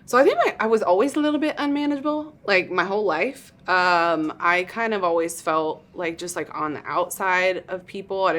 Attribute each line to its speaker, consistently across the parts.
Speaker 1: So I think I was always a little bit unmanageable, like my whole life. I kind of always felt like just like on the outside of people. I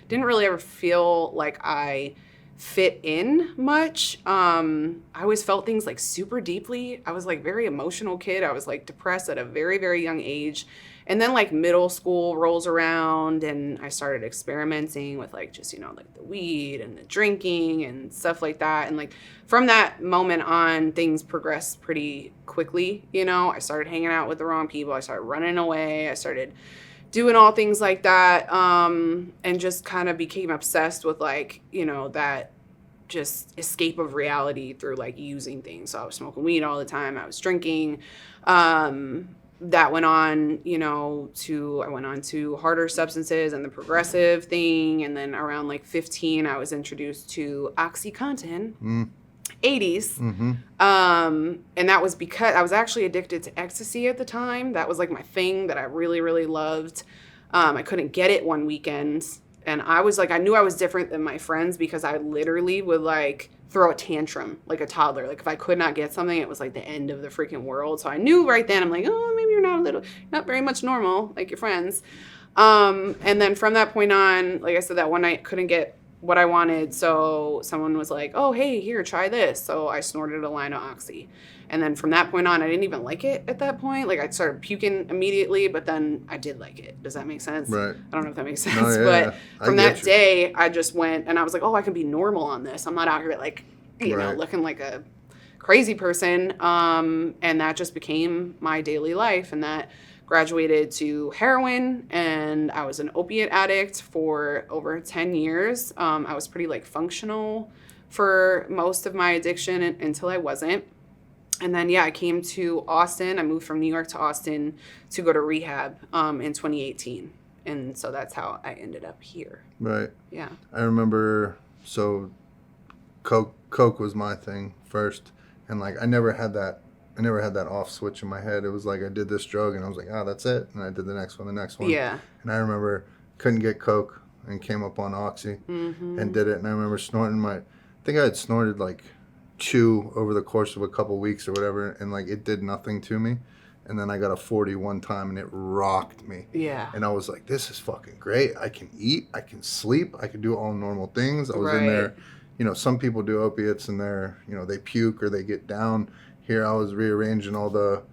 Speaker 1: didn't really ever feel like I fit in much. I always felt things like super deeply. I was like very emotional kid. I was like depressed at a very, very young age. And then like middle school rolls around and I started experimenting with like just, like the weed and the drinking and stuff like that. And like from that moment on, things progressed pretty quickly. I started hanging out with the wrong people. I started running away. I started doing all things like that. And just kind of became obsessed with like, that just escape of reality through like using things. So I was smoking weed all the time. I was drinking. That went on, I went on to harder substances and the progressive thing. And then around like 15, I was introduced to OxyContin, 80s.
Speaker 2: Mm-hmm.
Speaker 1: And that was because I was actually addicted to ecstasy at the time. That was like my thing that I really, really loved. I couldn't get it one weekend. And I was like, I knew I was different than my friends because I literally would like throw a tantrum like a toddler. Like if I could not get something, it was like the end of the freaking world. So I knew right then, I'm like, oh, maybe you're not very much normal like your friends. And then from that point on, like I said, that one night couldn't get what I wanted. So someone was like, oh, hey, here, try this. So I snorted a line of Oxy. And then from that point on, I didn't even like it at that point. Like I started puking immediately, but then I did like it. Does that make sense?
Speaker 2: Right.
Speaker 1: I don't know if that makes sense.
Speaker 2: No, yeah,
Speaker 1: but from that day, I just went and I was like, oh, I can be normal on this. I'm not out here like, looking like a crazy person. And that just became my daily life. And that graduated to heroin. And I was an opiate addict for over 10 years. I was pretty like functional for most of my addiction until I wasn't. And then, I came to Austin. I moved from New York to Austin to go to rehab in 2018. And so that's how I ended up here.
Speaker 2: Right.
Speaker 1: Yeah.
Speaker 2: I remember, so Coke was my thing first. And like, I never had that off switch in my head. It was like I did this drug and I was like, that's it. And I did the next one.
Speaker 1: Yeah.
Speaker 2: And I remember couldn't get Coke and came up on Oxy and did it. And I remember snorting I think I had snorted like 2 over the course of a couple weeks or whatever, and like it did nothing to me. And then I got a 40 one time and it rocked me.
Speaker 1: Yeah.
Speaker 2: And I was like, this is fucking great. I can eat, I can sleep, I can do all normal things. I was in there, some people do opiates and they're, they puke or they get down. Here I was rearranging all the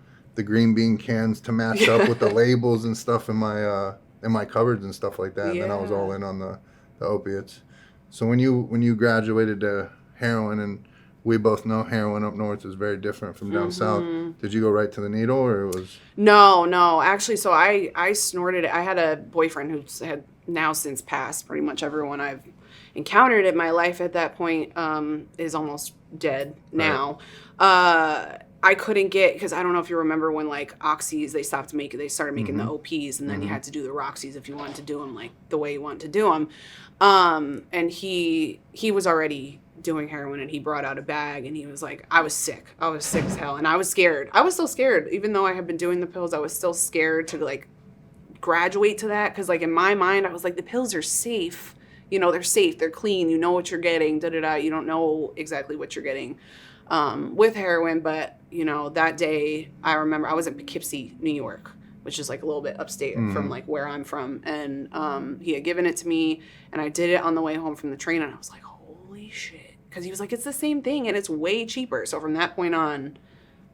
Speaker 2: green bean cans to match up with the labels and stuff in my cupboards and stuff like that. And then I was all in on the opiates. So when you graduated to heroin, and we both know heroin up north is very different from down south. Did you go right to the needle, or it was?
Speaker 1: No. Actually, so I snorted it. I had a boyfriend who had now since passed. Pretty much everyone I've encountered in my life at that point is almost dead now. Right. I couldn't get, because I don't know if you remember when like Oxys, they started making the OPs, and then you had to do the Roxys if you wanted to do them like the way you wanted to do them. And he was already doing heroin, and he brought out a bag, and he was like, I was sick as hell, and I was scared. I was still scared, even though I had been doing the pills. I was still scared to like graduate to that, because like in my mind I was like, the pills are safe, they're safe, they're clean, you know what you're getting, you don't know exactly what you're getting with heroin. But that day I remember I was in Poughkeepsie, New York, which is like a little bit upstate from like where I'm from, and he had given it to me, and I did it on the way home from the train, and I was like, holy shit. Because he was like, it's the same thing and it's way cheaper. So from that point on,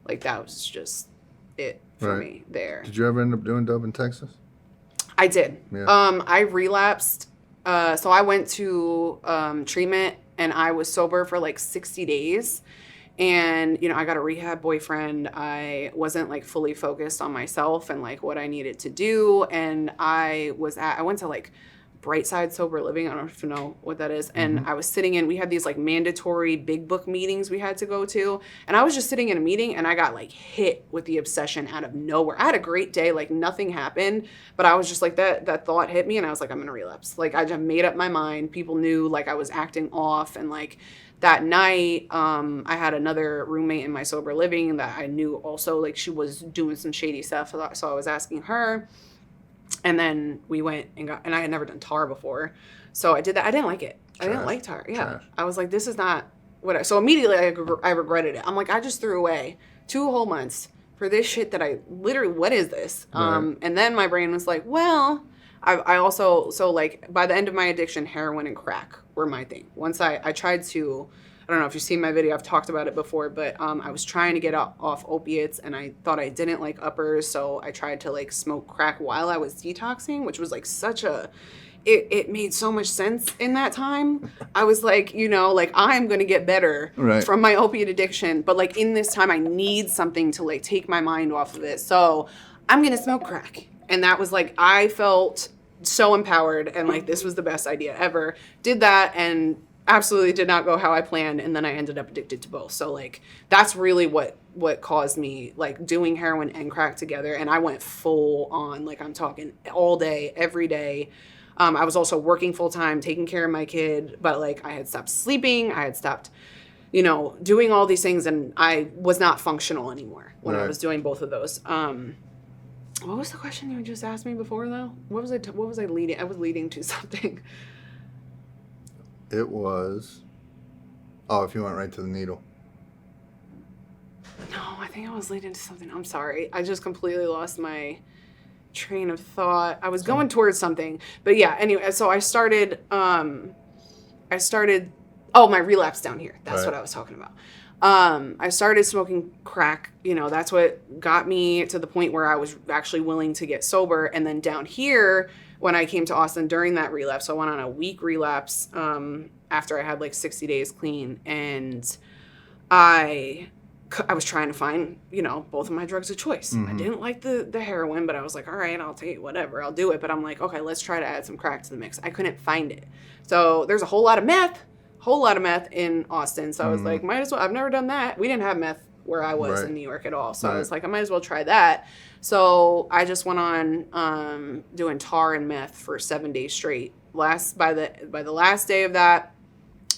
Speaker 1: like that was just it for me there.
Speaker 2: Did you ever end up doing dope in Texas?
Speaker 1: I did.
Speaker 2: Yeah.
Speaker 1: I relapsed. So I went to treatment, and I was sober for like 60 days. And, I got a rehab boyfriend. I wasn't like fully focused on myself and like what I needed to do. And I went to like Brightside Sober Living. I don't know if you know what that is. And I was sitting in, we had these like mandatory big book meetings we had to go to. And I was just sitting in a meeting, and I got like hit with the obsession out of nowhere. I had a great day, like nothing happened, but I was just like, that thought hit me, and I was like, I'm going to relapse. Like I just made up my mind. People knew like I was acting off. And like that night, I had another roommate in my sober living that I knew also, like she was doing some shady stuff. So I was asking her. And then we went and and I had never done tar before. So I did that. I didn't like it. I didn't like tar. Yeah. Trash. I was like, this is not whatever. So immediately I regretted it. I'm like, I just threw away 2 whole months for this shit that I literally, what is this?
Speaker 2: Right.
Speaker 1: And then my brain was like, well, I also, so like by the end of my addiction, heroin and crack were my thing. Once I tried to, I don't know if you've seen my video, I've talked about it before, but I was trying to get off opiates and I thought I didn't like uppers. So I tried to like smoke crack while I was detoxing, which was like such a, it made so much sense in that time. I was like, you know, like I'm going to get better
Speaker 2: Right.
Speaker 1: from my opiate addiction. But like in this time, I need something to like take my mind off of it. So I'm going to smoke crack. And that was like, I felt so empowered and like this was the best idea ever. Did that and absolutely did not go how I planned. And then I ended up addicted to both. So like that's really what caused me like doing heroin and crack together. And I went full on, like I'm talking all day, every day. I was also working full time, taking care of my kid, but like I had stopped sleeping. I had stopped, you know, doing all these things and I was not functional anymore when I was doing both of those. What was the question you just asked me before though? What was I leading? I was leading to something.
Speaker 2: It was, if you went right to the needle.
Speaker 1: No, I think I was leading to something. I'm sorry. I just completely lost my train of thought. I was going towards something, but yeah, anyway, so I started, my relapse down here. That's what I was talking about. I started smoking crack, you know, that's what got me to the point where I was actually willing to get sober. And then down here, when I came to Austin during that relapse, I went on a week relapse, after I had like 60 days clean. And I was trying to find, you know, both of my drugs of choice. I didn't like the heroin, but I was like, all right, I'll take whatever, I'll do it. But I'm like, okay, let's try to add some crack to the mix. I couldn't find it. So there's a whole lot of meth in Austin. So I was like, might as well, I've never done that. We didn't have meth where I was in New York at all. So I was like, I might as well try that. So I just went on doing tar and meth for 7 days straight. By the last day of that,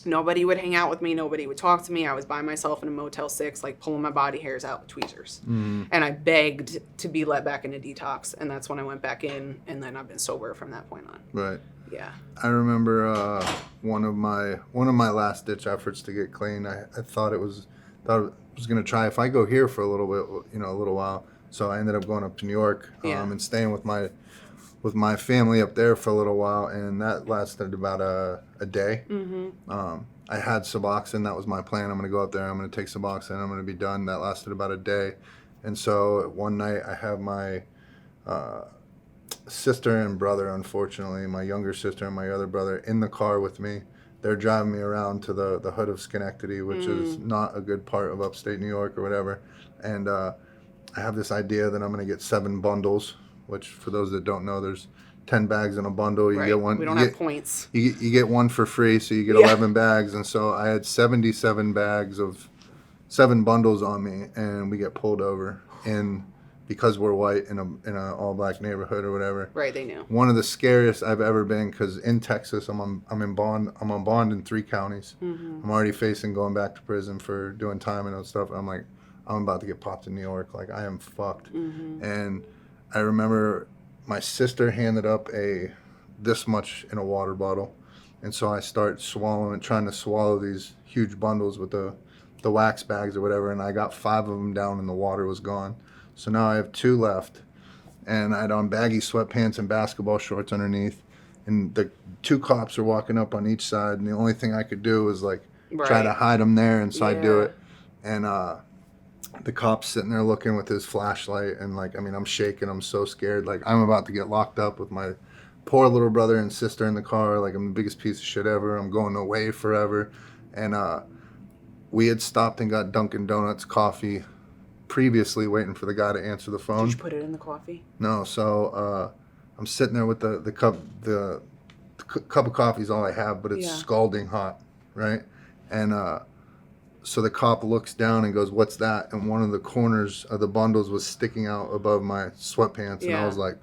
Speaker 1: nobody would hang out with me. Nobody would talk to me. I was by myself in a Motel 6, like pulling my body hairs out with tweezers. And I begged to be let back into detox. And that's when I went back in. And then I've been sober from that point on.
Speaker 2: Right.
Speaker 1: Yeah.
Speaker 2: I remember one of my last ditch efforts to get clean. I thought I was going to try if I go here for a little bit, you know, a little while. So I ended up going up to New York and staying with my family up there for a little while, and that lasted about a day. I had Suboxone. That was my plan. I'm going to go up there. I'm going to take Suboxone. I'm going to be done. That lasted about a day. And so one night I have my sister and brother, unfortunately, my younger sister and my other brother in the car with me. They're driving me around to the hood of Schenectady, which is not a good part of upstate New York or whatever. And I have this idea that I'm going to get 7 bundles, which for those that don't know, there's 10 bags in a bundle. You get one.
Speaker 1: We don't have points.
Speaker 2: You get one for free, so you get 11 bags. And so I had 77 bags of 7 bundles on me, and we get pulled over because we're white in a all black neighborhood or whatever.
Speaker 1: Right, they knew.
Speaker 2: One of the scariest I've ever been, because in Texas I'm on bond in 3 counties. I'm already facing going back to prison for doing time and stuff. I'm like, I'm about to get popped in New York. Like, I am fucked. And I remember my sister handed up this much in a water bottle, and so I start trying to swallow these huge bundles with the wax bags or whatever, and I got 5 of them down and the water was gone. So now I have 2 left, and I had on baggy sweatpants and basketball shorts underneath, and the 2 cops are walking up on each side, and the only thing I could do was like try to hide them there, and so I do it. And the cop's sitting there looking with his flashlight, and like, I mean, I'm shaking, I'm so scared, like I'm about to get locked up with my poor little brother and sister in the car, like I'm the biggest piece of shit ever, I'm going away forever. And we had stopped and got Dunkin' Donuts coffee previously, waiting for the guy to answer the phone.
Speaker 1: Did you put it in the coffee?
Speaker 2: No, so I'm sitting there with the cup of coffee is all I have, but it's scalding hot, right? And so the cop looks down and goes, "What's that?" And one of the corners of the bundles was sticking out above my sweatpants, and I was like,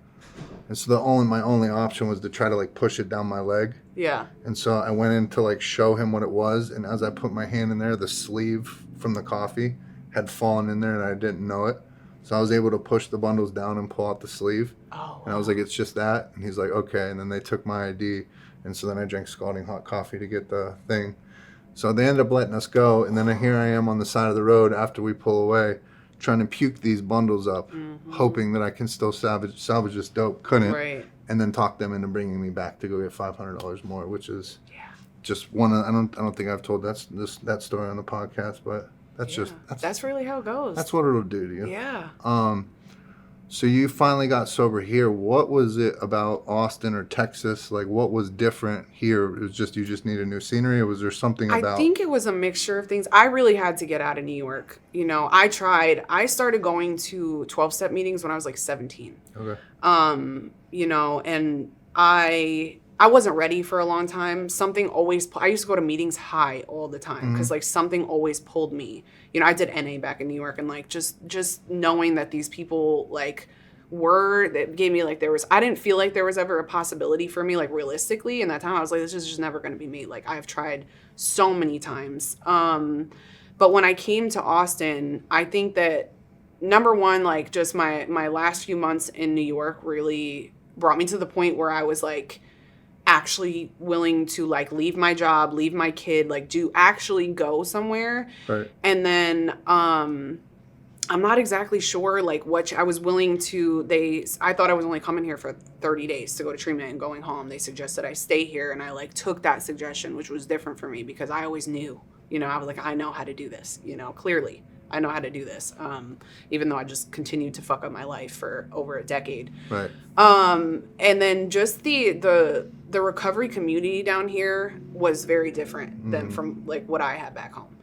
Speaker 2: and so my only option was to try to like push it down my leg.
Speaker 1: Yeah.
Speaker 2: And so I went in to like show him what it was, and as I put my hand in there, the sleeve from the coffee had fallen in there, and I didn't know it. So I was able to push the bundles down and pull out the sleeve.
Speaker 1: Oh.
Speaker 2: And I was like, "It's just that." And he's like, "Okay." And then they took my ID, and so then I drank scalding hot coffee to get the thing. So they ended up letting us go, and then here I am on the side of the road after we pull away, trying to puke these bundles up, hoping that I can still salvage this dope. Couldn't.
Speaker 1: Right.
Speaker 2: And then talk them into bringing me back to go get $500 more, which is just one. I don't think I've told that story on the podcast, but that's
Speaker 1: really how it goes.
Speaker 2: That's what it'll do to you.
Speaker 1: Yeah.
Speaker 2: So you finally got sober here. What was it about Austin or Texas? Like, what was different here? It was just you just need a new scenery, or was there something about?
Speaker 1: I think it was a mixture of things. I really had to get out of New York. You know, I started going to 12-step meetings when I was like 17.
Speaker 2: Okay.
Speaker 1: You know, and I wasn't ready for a long time. I used to go to meetings high all the time because like something always pulled me. You know, I did NA back in New York, and like just knowing that these people like that gave me like I didn't feel like there was ever a possibility for me, like realistically in that time. I was like, this is just never going to be me. Like I've tried so many times. But when I came to Austin, I think that number one, like just my last few months in New York really brought me to the point where I was like actually willing to like leave my job, leave my kid, like actually go somewhere.
Speaker 2: Right.
Speaker 1: And then I'm not exactly sure like what I was willing to. I thought I was only coming here for 30 days to go to treatment and going home. They suggested I stay here, and I like took that suggestion, which was different for me because I always knew, you know, I was like, I know how to do this, you know, clearly. I know how to do this, even though I just continued to fuck up my life for over a decade.
Speaker 2: Right.
Speaker 1: And then just the recovery community down here was very different than from like what I had back home.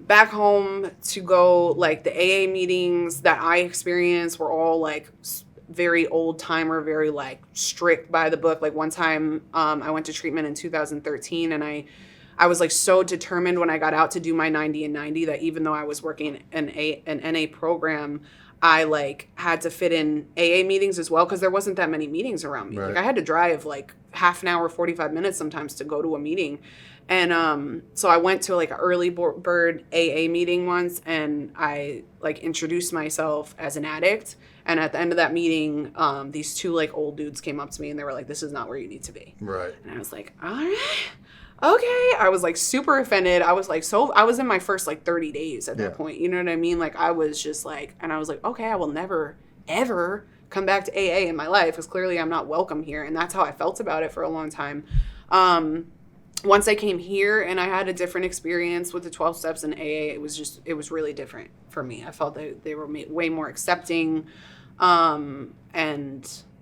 Speaker 1: Back home to go like the AA meetings that I experienced were all like very old timer, very like strict by the book. Like one time I went to treatment in 2013, and I was like so determined when I got out to do my 90 and 90 that even though I was working an NA program, I like had to fit in AA meetings as well because there wasn't that many meetings around me.
Speaker 2: Right.
Speaker 1: Like I had to drive like half an hour, 45 minutes sometimes to go to a meeting. And so I went to like an early bird AA meeting once, and I like introduced myself as an addict. And at the end of that meeting, these two like old dudes came up to me and they were like, "This is not where you need to be."
Speaker 2: Right.
Speaker 1: And I was like, "All right. Okay." I was like super offended. I was like, I was in my first like 30 days at that point. You know what I mean? Like I was just like, and I was like, okay, I will never, ever come back to AA in my life because clearly I'm not welcome here. And that's how I felt about it for a long time. Once I came here and I had a different experience with the 12 steps in AA, it was really different for me. I felt that they were way more accepting. And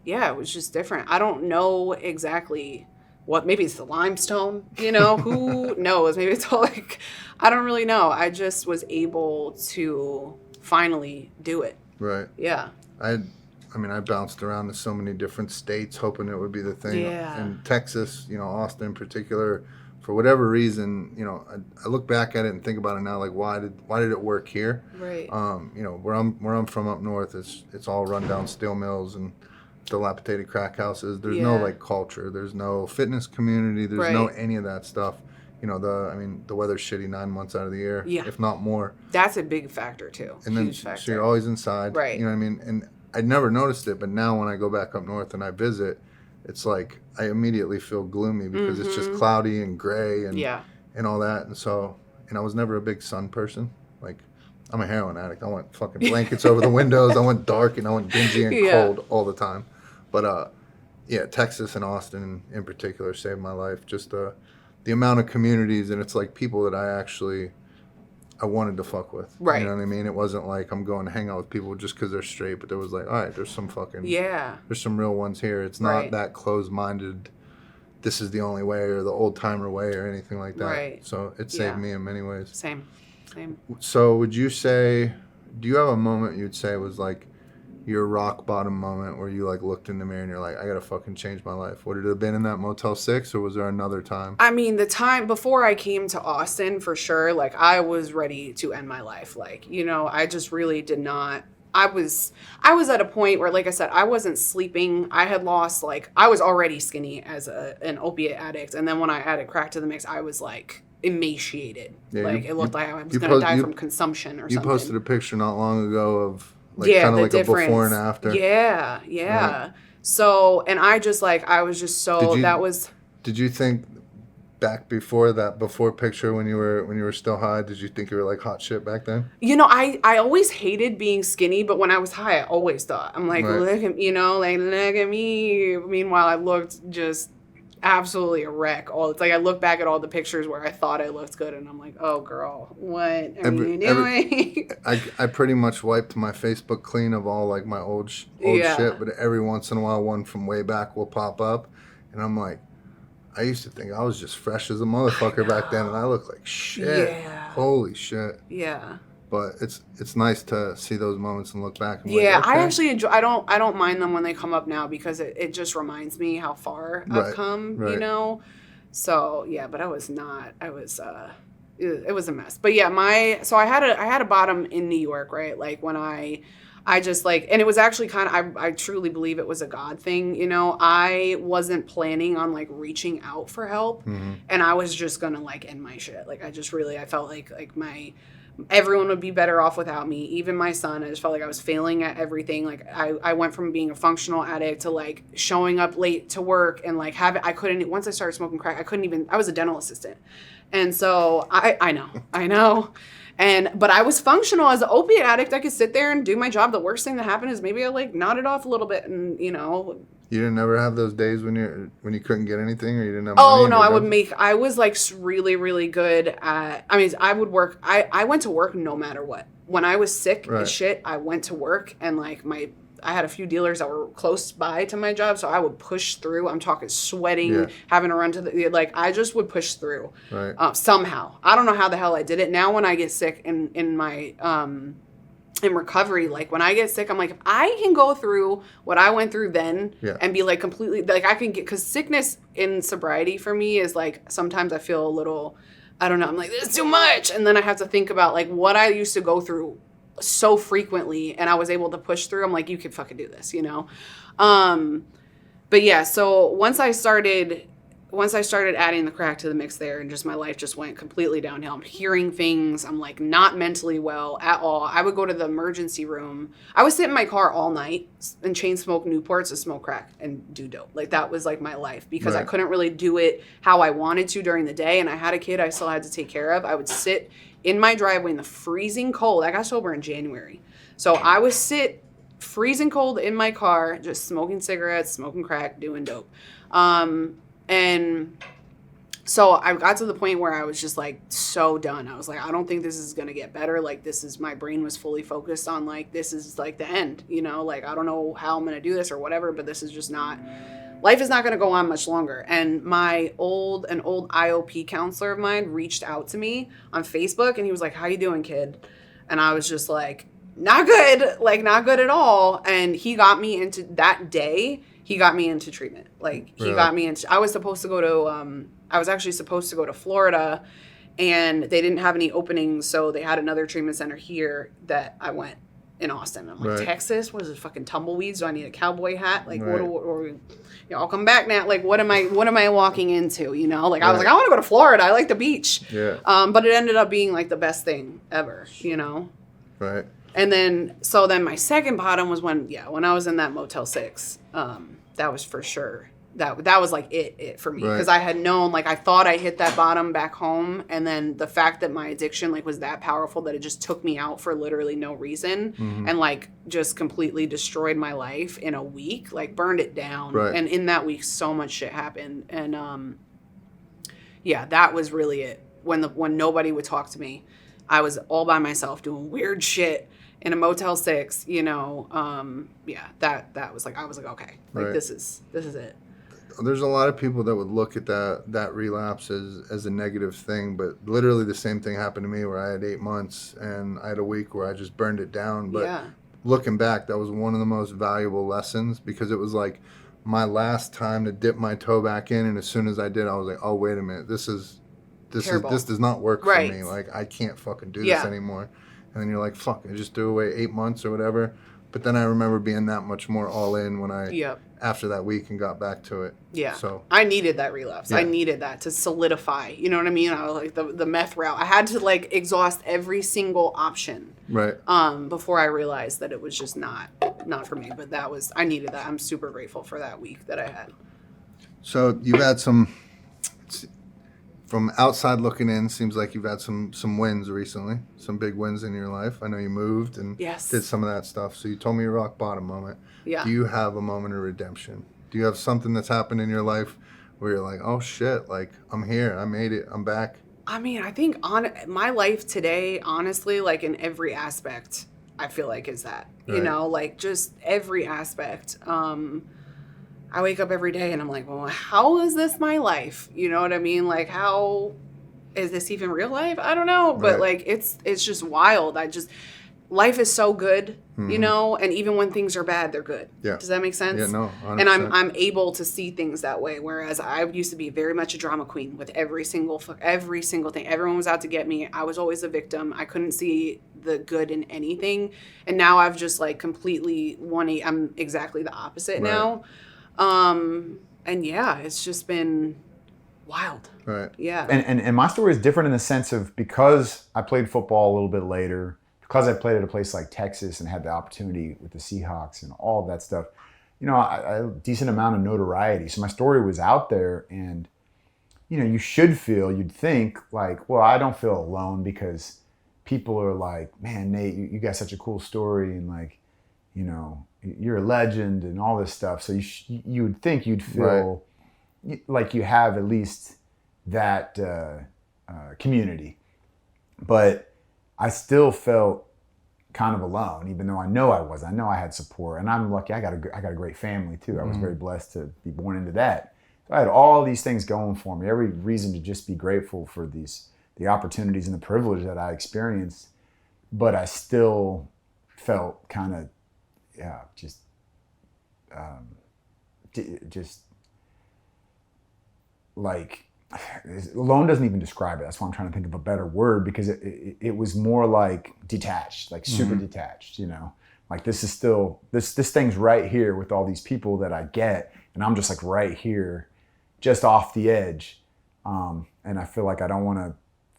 Speaker 1: yeah, it was just different. I don't know exactly maybe it's the limestone, you know, who knows? Maybe it's all like, I don't really know. I just was able to finally do it.
Speaker 2: Right.
Speaker 1: Yeah.
Speaker 2: I mean, I bounced around to so many different states hoping it would be the thing.
Speaker 1: Yeah.
Speaker 2: And Texas, you know, Austin in particular, for whatever reason, you know, I look back at it and think about it now, like why did it work here?
Speaker 1: Right.
Speaker 2: You know, where I'm from up north, it's all rundown steel mills and dilapidated crack houses. There's no like culture. There's no fitness community. There's no any of that stuff. You know, the weather's shitty 9 months out of the year, if not more.
Speaker 1: That's a big factor too.
Speaker 2: And then
Speaker 1: Huge factor.
Speaker 2: So you're always inside.
Speaker 1: Right.
Speaker 2: You know what I mean? And I never noticed it, but now when I go back up north and I visit, it's like I immediately feel gloomy because it's just cloudy and gray and all that. And so, and I was never a big sun person. Like, I'm a heroin addict. I want fucking blankets over the windows. I want dark and I want dingy and cold all the time. But Texas and Austin in particular saved my life. Just the amount of communities, and it's like people that I wanted to fuck with.
Speaker 1: Right.
Speaker 2: You know what I mean? It wasn't like I'm going to hang out with people just because they're straight, but there was like, all right, there's some fucking...
Speaker 1: Yeah.
Speaker 2: There's some real ones here. It's not that closed-minded, this is the only way, or the old-timer way, or anything like that.
Speaker 1: Right.
Speaker 2: So it saved me in many ways.
Speaker 1: Same.
Speaker 2: So would you say... Do you have a moment you'd say was like your rock bottom moment where you like looked in the mirror and you're like, I gotta fucking change my life? Would it have been in that Motel 6, or was there another time? I
Speaker 1: mean, the time before I came to Austin, for sure, like I was ready to end my life. Like, you know, I just really did not. I was at a point where, like I said, I wasn't sleeping. I had lost, like, I was already skinny as an opiate addict. And then when I added crack to the mix, I was like emaciated. Yeah, like it looked like I was going to die from consumption or something.
Speaker 2: You posted a picture not long ago of like kind of like
Speaker 1: difference.
Speaker 2: A before and after.
Speaker 1: Yeah. Right. So, and I just like, I was just so,
Speaker 2: Did you think back before picture when you were still high, did you think you were like hot shit back then?
Speaker 1: You know, I always hated being skinny, but when I was high, I always thought, I'm like,
Speaker 2: Right.
Speaker 1: look at, like, look at me. Meanwhile, I looked just absolutely a wreck. It's like I look back at all the pictures where I thought I looked good, and I'm like, oh, girl, what are you doing?
Speaker 2: I pretty much wiped my Facebook clean of all like my old
Speaker 1: Yeah.
Speaker 2: shit, but every once in a while, one from way back will pop up, and I'm like, I used to think I was just fresh as a motherfucker back then, and I look like shit.
Speaker 1: Yeah.
Speaker 2: Holy shit.
Speaker 1: Yeah.
Speaker 2: But it's nice to see those moments and look back. And
Speaker 1: Yeah,
Speaker 2: like, okay.
Speaker 1: I actually enjoy. I don't mind them when they come up now because it just reminds me how far I've come.
Speaker 2: Right.
Speaker 1: You know, so yeah. But I was not. I was. It was a mess. But yeah, so I had a bottom in New York, right? Like when I just like, and it was actually kind of, I truly believe it was a God thing. You know, I wasn't planning on like reaching out for help, and I was just gonna like end my shit. Like I felt like everyone would be better off without me, even my son. I just felt like I was failing at everything. Like I went from being a functional addict to like showing up late to work and like once I started smoking crack, I was a dental assistant. And so I know. But I was functional as an opiate addict. I could sit there and do my job. The worst thing that happened is maybe I like nodded off a little bit and, you know.
Speaker 2: You didn't ever have those days when you couldn't get anything or you didn't have
Speaker 1: money? Oh, no, I was like really, really good at, I would work. I went to work no matter what. When I was sick as shit, I went to work and like I had a few dealers that were close by to my job, so I would push through. I'm talking sweating, having to run to I just would push through somehow. I don't know how the hell I did it. Now when I get sick in my in recovery, like when I get sick, I'm like, if I can go through what I went through then and be like completely, like I can get, because sickness in sobriety for me is like, sometimes I feel a little, I don't know, I'm like, this is too much. And then I have to think about like what I used to go through so frequently and I was able to push through. I'm like, you could fucking do this, you know? But yeah, so once I started adding the crack to the mix there and just my life just went completely downhill. I'm hearing things. I'm like not mentally well at all. I would go to the emergency room. I would sit in my car all night and chain smoke Newports and smoke crack and do dope. Like that was like my life because I couldn't really do it how I wanted to during the day. And I had a kid I still had to take care of. I would sit in my driveway in the freezing cold. I got sober in January. So I would sit freezing cold in my car, just smoking cigarettes, smoking crack, doing dope. And so I got to the point where I was just like so done. I was like, I don't think this is going to get better. Like my brain was fully focused on like, this is like the end, you know, like, I don't know how I'm going to do this or whatever, but this is just life is not going to go on much longer. And an old IOP counselor of mine reached out to me on Facebook and he was like, how you doing, kid? And I was just like, not good, like not good at all. And he got me into treatment. Like he got me into, I was actually supposed to go to Florida and they didn't have any openings. So they had another treatment center here that I went in Austin. I'm like, Texas, what is it, fucking tumbleweeds? Do I need a cowboy hat? Like I'll come back now. Like, what am I walking into? You know, like I was like, I want to go to Florida. I like the beach. Yeah. But it ended up being like the best thing ever, you know?
Speaker 2: Right.
Speaker 1: And then my second bottom was when I was in that Motel 6. That was for sure. That was like it for me because I had known, like I thought I hit that bottom back home, and then the fact that my addiction like was that powerful that it just took me out for literally no reason and like just completely destroyed my life in a week, like burned it down. Right. And in that week, so much shit happened, and that was really it. When nobody would talk to me, I was all by myself doing weird shit in a Motel 6, you know. That was like, I was like, okay, like this is it.
Speaker 2: There's a lot of people that would look at that relapse as a negative thing, but literally the same thing happened to me where I had 8 months and I had a week where I just burned it down. But looking back, that was one of the most valuable lessons because it was like my last time to dip my toe back in, and as soon as I did, I was like, oh, wait a minute, this does not work for me. Like I can't fucking do this anymore. And then you're like, fuck, I just threw away 8 months or whatever. But then I remember being that much more all in when after that week and got back to it. Yeah. So
Speaker 1: I needed that relapse. Yeah. I needed that to solidify. You know what I mean? I was like the meth route. I had to like exhaust every single option.
Speaker 2: Right.
Speaker 1: Before I realized that it was just not for me. But I needed that. I'm super grateful for that week that I had.
Speaker 2: So you've had some from outside looking in, seems like you've had some wins recently, some big wins in your life. I know you moved and did some of that stuff. So you told me your rock bottom moment.
Speaker 1: Yeah.
Speaker 2: Do you have a moment of redemption? Do you have something that's happened in your life where you're like, oh shit, like I'm here, I made it, I'm back?
Speaker 1: I mean, I think on my life today, honestly, like in every aspect, I feel like is that, you know, like just every aspect. I wake up every day and I'm like, well, how is this my life? You know what I mean? Like, how is this even real life? I don't know, but like it's just wild. Life is so good, you know, and even when things are bad, they're good.
Speaker 2: Yeah.
Speaker 1: Does that make sense?
Speaker 2: Yeah, no, 100%.
Speaker 1: And I'm able to see things that way, whereas I used to be very much a drama queen with every single thing. Everyone was out to get me. I was always a victim. I couldn't see the good in anything, and now I've just like completely I'm exactly the opposite now. And yeah, it's just been wild.
Speaker 2: Right.
Speaker 1: Yeah.
Speaker 3: And my story is different in the sense of, because I played football a little bit later, because I played at a place like Texas and had the opportunity with the Seahawks and all of that stuff, you know, I a decent amount of notoriety. So my story was out there, and, you know, you'd think like, well, I don't feel alone because people are like, man, Nate, you got such a cool story, and like, you know, you're a legend and all this stuff. So you would think you'd feel like you have at least that community. But I still felt kind of alone, even though I know I was. I know I had support, and I'm lucky. I got a great family too. I was very blessed to be born into that. So I had all these things going for me. Every reason to just be grateful for the opportunities and the privilege that I experienced. But I still felt kind of just like, alone doesn't even describe it. That's why I'm trying to think of a better word, because it was more like detached, like super detached, you know, like this is still, this thing's right here with all these people that I get, and I'm just like right here, just off the edge. And I feel like I don't want to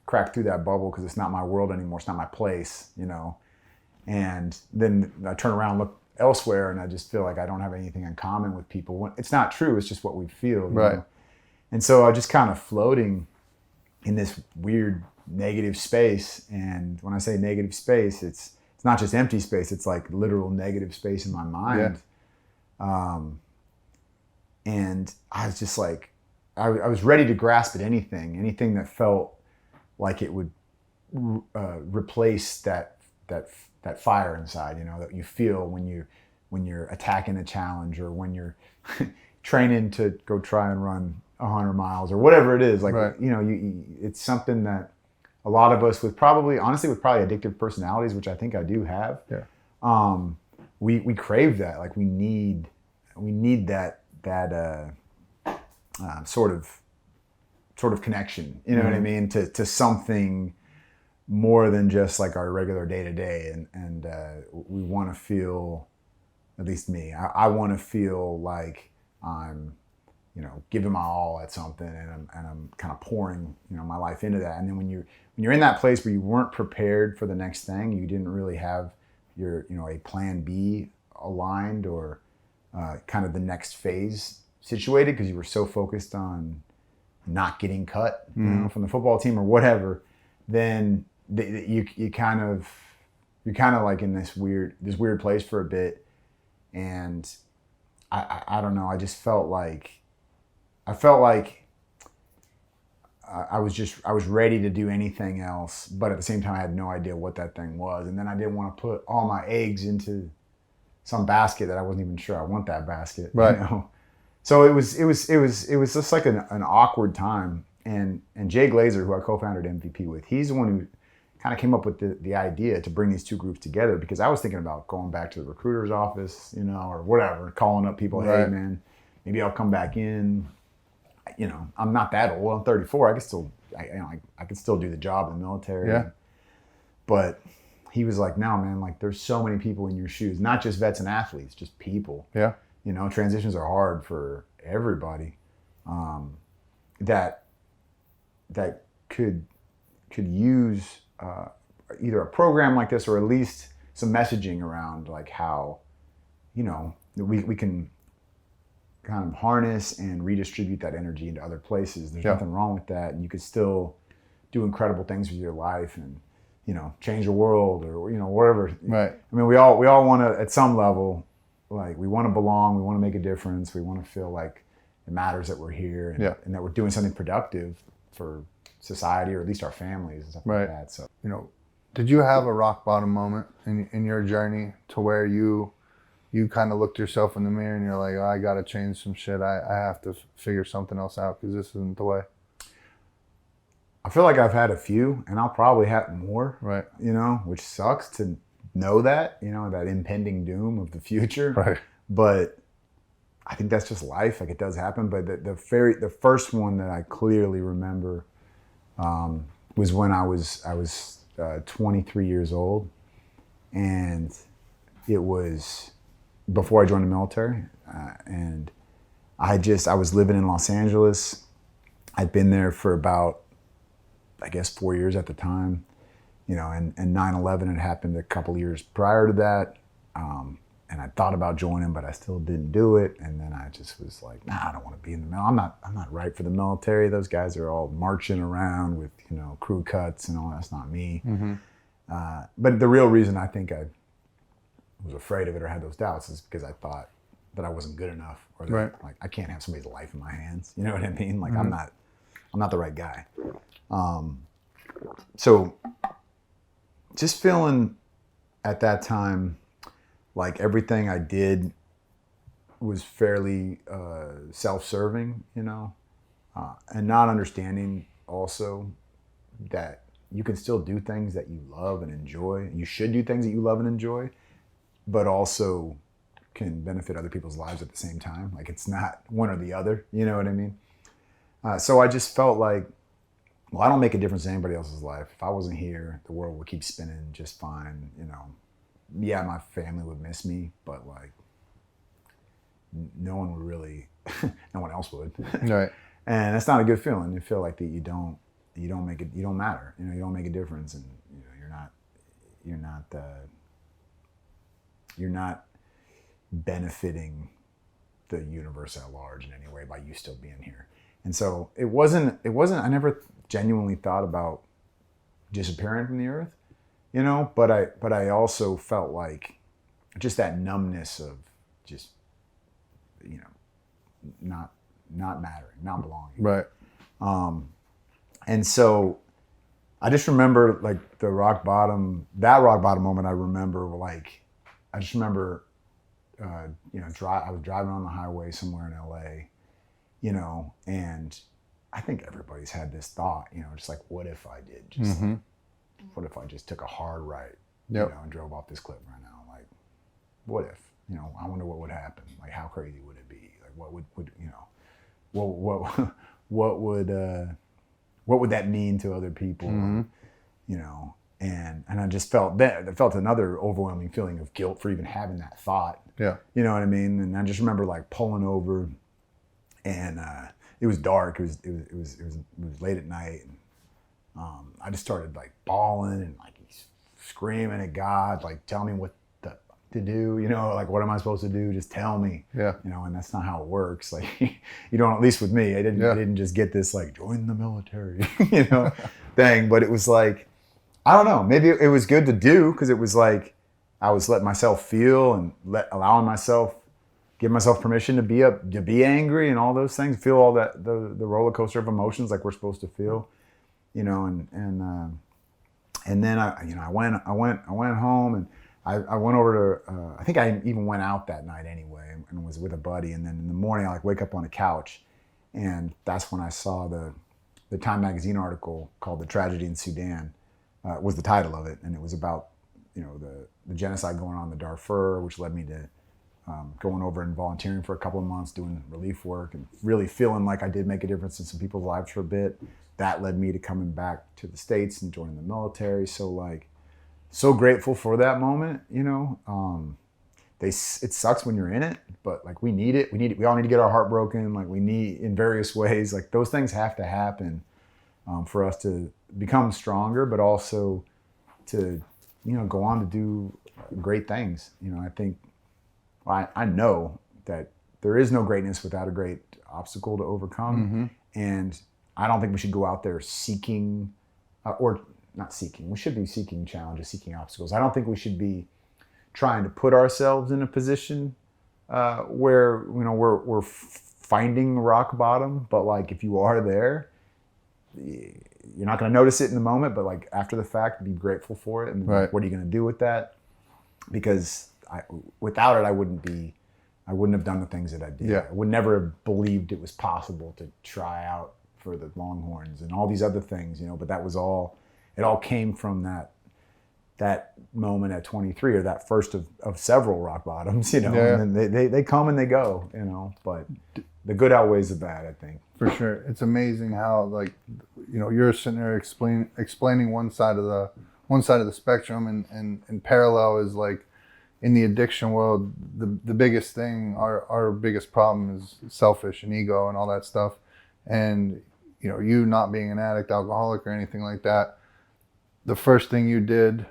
Speaker 3: crack through that bubble because it's not my world anymore. It's not my place, you know? And then I turn around, look elsewhere, and I just feel like I don't have anything in common with people. It's not true. It's just what we feel. You know? And so I just kind of floating in this weird negative space. And when I say negative space, it's not just empty space. It's like literal negative space in my mind. And I was just like, I was ready to grasp at anything that felt like it would replace that fire inside, you know, that you feel when you're attacking a challenge, or when you're training to go try and run 100 miles or whatever it is. Like, you know, it's something that a lot of us with probably addictive personalities, which I think I do have. We crave that. Like we need that sort of connection, you know what I mean? To something more than just like our regular day to day. And we want to feel, at least me, I want to feel like I'm, you know, giving my all at something, and I'm kind of pouring, you know, my life into that. And then when you're in that place where you weren't prepared for the next thing, you didn't really have your, you know, a plan B aligned, or kind of the next phase situated, because you were so focused on not getting cut, you know, from the football team or whatever, then you're kind of like in this weird place for a bit. And I don't know, I just felt like I was ready to do anything else, but at the same time I had no idea what that thing was. And then I didn't want to put all my eggs into some basket that I wasn't even sure I want that basket. You know? So it was just like an awkward time. And Jay Glazer, who I co-founded MVP with, he's the one who kind of came up with the idea to bring these two groups together, because I was thinking about going back to the recruiter's office, you know, or whatever, calling up people, hey man, maybe I'll come back in. You know, I'm not that old. I'm 34. I can still do the job in the military. But he was like, no, man, like there's so many people in your shoes, not just vets and athletes, just people. You know, transitions are hard for everybody. That could use either a program like this, or at least some messaging around like how, you know, we can kind of harness and redistribute that energy into other places. There's
Speaker 2: Yeah.
Speaker 3: nothing wrong with that. You could still do incredible things with your life and, you know, change the world or, you know, whatever.
Speaker 2: Right.
Speaker 3: I mean, we all want to, at some level, like we want to belong, we want to make a difference, we want to feel like it matters that we're here and,
Speaker 2: Yeah.
Speaker 3: and that we're doing something productive for society or at least our families and stuff
Speaker 2: Right.
Speaker 3: like that. So,
Speaker 2: You know, did you have a rock bottom moment in your journey to where you kind of looked yourself in the mirror and you're like, oh, I got to change some shit. I have to figure something else out because this isn't the way.
Speaker 3: I feel like I've had a few, and I'll probably have more,
Speaker 2: Right.
Speaker 3: you know, which sucks to know that, you know, that impending doom of the future.
Speaker 2: Right.
Speaker 3: But I think that's just life. Like, it does happen. But the first one that I clearly remember was when I was 23 years old, and it was before I joined the military, and I was living in Los Angeles. I'd been there for about, I guess, 4 years at the time, you know, and 9/11 had happened a couple of years prior to that. And I thought about joining, but I still didn't do it. And then I just was like, nah, I don't want to be in the military. I'm not right for the military. Those guys are all marching around with, you know, crew cuts and all. That's not me.
Speaker 2: Mm-hmm.
Speaker 3: But the real reason I think I was afraid of it or had those doubts is because I thought that I wasn't good enough, or that,
Speaker 2: Right.
Speaker 3: like, I can't have somebody's life in my hands. You know what I mean? Like,
Speaker 2: Mm-hmm.
Speaker 3: I'm not the right guy. So just feeling at that time like everything I did was fairly self-serving, you know, and not understanding also that you can still do things that you love and enjoy. You should do things that you love and enjoy, but also can benefit other people's lives at the same time. Like, it's not one or the other, you know what I mean? So I just felt like, well, I don't make a difference in anybody else's life. If I wasn't here, the world would keep spinning just fine, you know. Yeah, my family would miss me, but like no one would really, no one else would.
Speaker 2: Right.
Speaker 3: And that's not a good feeling. You feel like that you don't make it, you don't matter, you know, you don't make a difference, and you know, you're not benefiting the universe at large in any way by you still being here. And so it wasn't, I never genuinely thought about disappearing from the earth, you know, but I also felt like just that numbness of just, you know, not mattering, not belonging.
Speaker 2: Right.
Speaker 3: And so I just remember like that rock bottom moment. I remember like, I just remember, you know, I was driving on the highway somewhere in LA, you know, and I think everybody's had this thought, you know, just like, what if I did just,
Speaker 2: Mm-hmm.
Speaker 3: what if I just took a hard right,
Speaker 2: Yep.
Speaker 3: you know, and drove off this cliff right now? Like, what if, you know, I wonder what would happen. Like, how crazy would it be? Like, what would you know, what would that mean to other people?
Speaker 2: Mm-hmm.
Speaker 3: You know, and I just felt another overwhelming feeling of guilt for even having that thought.
Speaker 2: Yeah.
Speaker 3: You know what I mean? And I just remember like pulling over, and it was dark. It was late at night, and I just started like bawling and like screaming at God, like, tell me what to do. You know, like, what am I supposed to do? Just tell me.
Speaker 2: Yeah.
Speaker 3: You know, and that's not how it works. Like, you don't. At least with me, I didn't just get this like join the military, you know, thing. But it was like, I don't know. Maybe it was good to do because it was like I was letting myself feel and give myself permission to be angry and all those things, feel all that the roller coaster of emotions like we're supposed to feel, you know. And then I went home, and I went over to I think I even went out that night anyway and was with a buddy. And then in the morning I like wake up on a couch, and that's when I saw the Time magazine article called "The Tragedy in Sudan." Was the title of it, and it was about, you know, the genocide going on in the Darfur, which led me to going over and volunteering for a couple of months doing relief work and really feeling like I did make a difference in some people's lives for a bit. That led me to coming back to the States and joining the military. So like, so grateful for that moment, you know. It sucks when you're in it, but like we need it. We all need to get our heart broken. Like we need, in various ways, like those things have to happen for us to become stronger, but also to, you know, go on to do great things. You know, I think, I know that there is no greatness without a great obstacle to overcome. And I don't think we should go out there seeking, or not seeking. We should be seeking challenges, seeking obstacles. I don't think we should be trying to put ourselves in a position where we're finding rock bottom. But like, if you are there, you're not going to notice it in the moment. But like after the fact, be grateful for it. And like, what are you going to do with that? Because without it, I wouldn't have done the things that I did.
Speaker 2: Yeah.
Speaker 3: I would never have believed it was possible to try out for the Longhorns and all these other things, but that was all, it all came from that moment at 23, or that first of several rock bottoms, and then they come and they go, but the good outweighs the bad, I think.
Speaker 2: For sure. It's amazing how, like, you're sitting there explaining one side of the spectrum, and parallel is like, in the addiction world, the biggest thing, our biggest problem is selfish and ego and all that stuff. And, you not being an addict, alcoholic, or anything like that, the first thing you did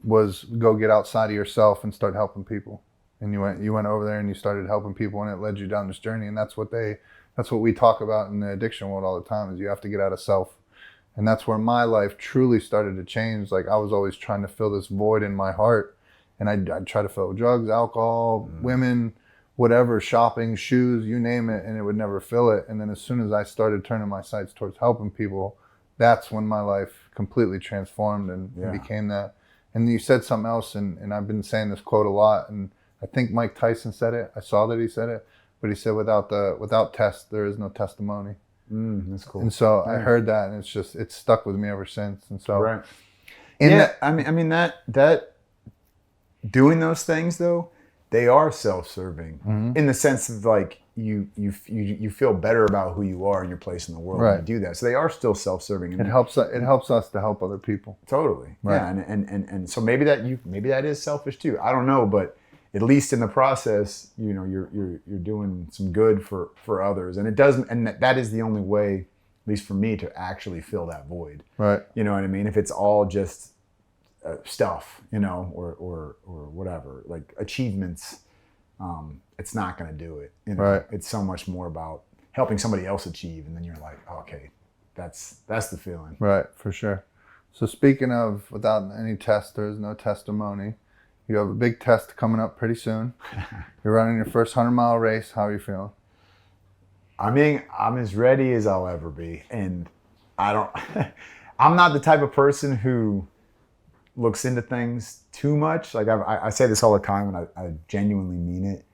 Speaker 2: was go get outside of yourself and start helping people. And you went over there and you started helping people, and it led you down this journey. And that's what we talk about in the addiction world all the time, is you have to get out of self. And that's where my life truly started to change. Like, I was always trying to fill this void in my heart. And I'd try to fill it with drugs, alcohol, women, whatever, shopping, shoes, you name it, and it would never fill it. And then as soon as I started turning my sights towards helping people, that's when my life completely transformed and became that. And you said something else, and I've been saying this quote a lot, and I think Mike Tyson said it. I saw that he said it, but he said, without test, there is no testimony.
Speaker 3: That's cool.
Speaker 2: And so I heard that, and it's stuck with me ever since. And so,
Speaker 3: right. That doing those things, though, they are self-serving in the sense of like you feel better about who you are and your place in the world when you do that. So they are still self-serving.
Speaker 2: It helps us to help other people.
Speaker 3: Totally.
Speaker 2: Right.
Speaker 3: Yeah. And so maybe that is selfish too. I don't know, but at least in the process, you're doing some good for others, and it doesn't. And that is the only way, at least for me, to actually fill that void.
Speaker 2: Right.
Speaker 3: You know what I mean? If it's all just stuff, or whatever, like achievements, it's not going to do it.
Speaker 2: Right.
Speaker 3: It's so much more about helping somebody else achieve, and then you're like, okay, that's the feeling.
Speaker 2: Right, for sure. So speaking of without any test, there's no testimony. You have a big test coming up pretty soon. You're running your first 100-mile race. How are you feeling?
Speaker 3: I mean, I'm as ready as I'll ever be, and I'm not the type of person who looks into things too much. Like I say this all the time, and I genuinely mean it.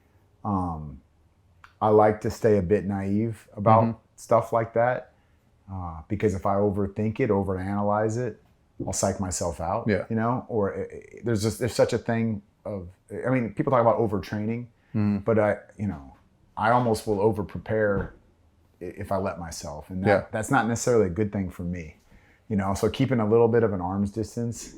Speaker 3: I like to stay a bit naive about stuff like that, because if I overthink it, overanalyze it, I'll psych myself out.
Speaker 2: Yeah.
Speaker 3: Or there's such a thing of, I mean, people talk about overtraining, but I almost will over prepare if I let myself, and that's not necessarily a good thing for me. So keeping a little bit of an arm's distance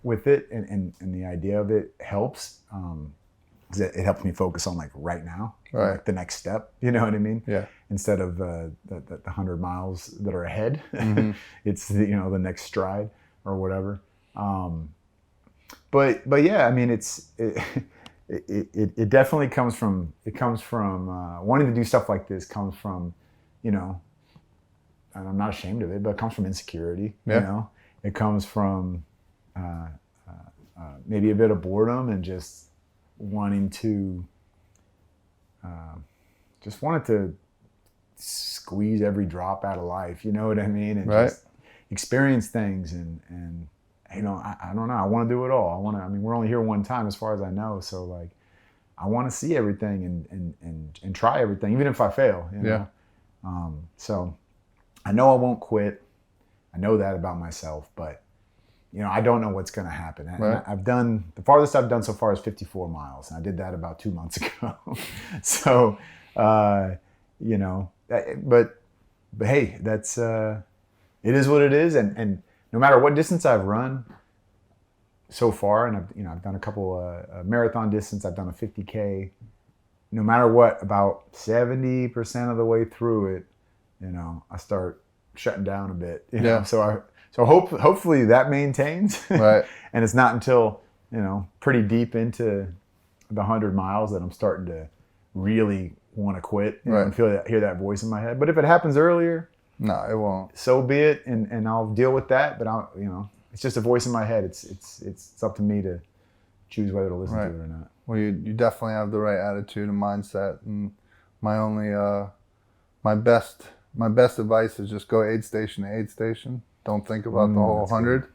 Speaker 3: with it and the idea of it helps, because it helps me focus on like right now, like the next step. You know what I mean? Yeah. Instead of the 100 miles that are ahead, it's the next stride or whatever. But yeah, I mean, it definitely comes from wanting to do stuff like this comes from, and I'm not ashamed of it, but it comes from insecurity. It comes from maybe a bit of boredom and just wanting to squeeze every drop out of life. You know what I mean? And just experience things and I don't know. I want to do it all. We're only here one time as far as I know. So like, I want to see everything and try everything, even if I fail. So I know I won't quit. I know that about myself, but I don't know what's going to happen. I've done, the farthest I've done so far is 54 miles. And I did that about 2 months ago. So, but hey, that's, it is what it is. And no matter what distance I've run so far, and I've done a couple marathon distance, I've done a 50K, no matter what, about 70% of the way through it, I start shutting down a bit. So hopefully that maintains. Right. And it's not until, pretty deep into the 100 miles that I'm starting to really want to quit,
Speaker 2: Right.
Speaker 3: and hear that voice in my head. But if it happens earlier,
Speaker 2: No, it won't.
Speaker 3: so be it, and I'll deal with that. But it's just a voice in my head. It's up to me to choose whether to listen to it or not.
Speaker 2: Well, you definitely have the right attitude and mindset. And my only my best advice is just go aid station to aid station. Don't think about the whole 100.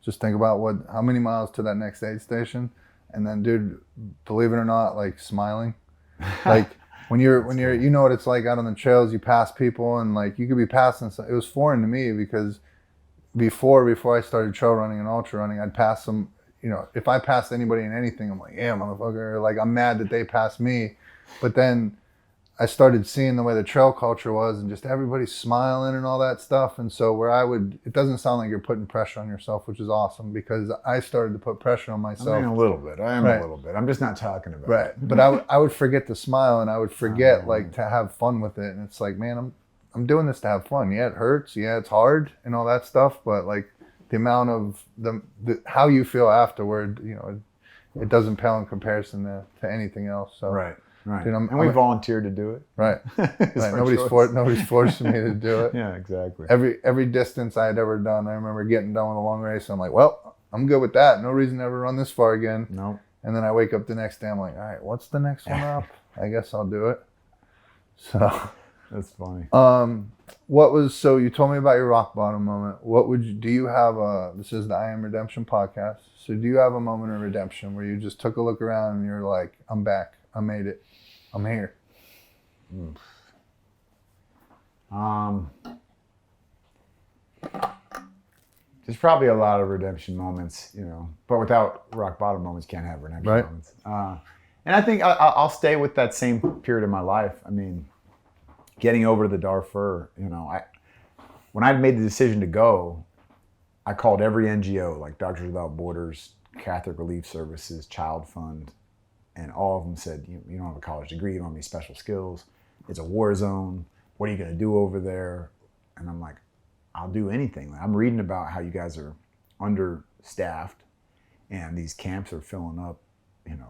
Speaker 2: Just think about how many miles to that next aid station, and then, dude, believe it or not, like smiling, like when you're you know what it's like out on the trails. You pass people, and like you could be passing. It was foreign to me because before I started trail running and ultra running, I'd pass them. You know, if I passed anybody in anything, I'm like, yeah, motherfucker. Like I'm mad that they passed me, but then I started seeing the way the trail culture was and just everybody smiling and all that stuff. And so it doesn't sound like you're putting pressure on yourself, which is awesome, because I started to put pressure on myself.
Speaker 3: I mean, a little bit. I am
Speaker 2: Right.
Speaker 3: a little bit. I'm just not talking about
Speaker 2: Right.
Speaker 3: it.
Speaker 2: But I would forget to smile, and I would forget like to have fun with it. And it's like, man, I'm doing this to have fun. Yeah, it hurts. Yeah, it's hard and all that stuff. But like the amount of how you feel afterward, you know, it doesn't pale in comparison to anything else. So
Speaker 3: Right. Right.
Speaker 2: Dude,
Speaker 3: and we volunteered to do it.
Speaker 2: Right.
Speaker 3: It's
Speaker 2: Right.
Speaker 3: our
Speaker 2: Nobody's
Speaker 3: choice.
Speaker 2: forcing me to do it.
Speaker 3: Yeah, exactly.
Speaker 2: Every distance I had ever done, I remember getting done with a long race. I'm like, well, I'm good with that. No reason to ever run this far again.
Speaker 3: Nope.
Speaker 2: And then I wake up the next day, I'm like, all right, what's the next one up? I guess I'll do it. So
Speaker 3: That's funny.
Speaker 2: so you told me about your rock bottom moment. Do you have this is the I Am Redemption podcast. So do you have a moment of redemption where you just took a look around and you're like, I'm back. I made it. I'm here.
Speaker 3: There's probably a lot of redemption moments, but without rock bottom moments, you can't have redemption
Speaker 2: Right.
Speaker 3: moments. And I think I'll stay with that same period of my life. I mean, getting over to the Darfur, when I made the decision to go, I called every NGO, like Doctors Without Borders, Catholic Relief Services, Child Fund, and all of them said, you don't have a college degree, you don't have any special skills, it's a war zone, what are you going to do over there? And I'm like, I'll do anything. I'm reading about how you guys are understaffed and these camps are filling up, and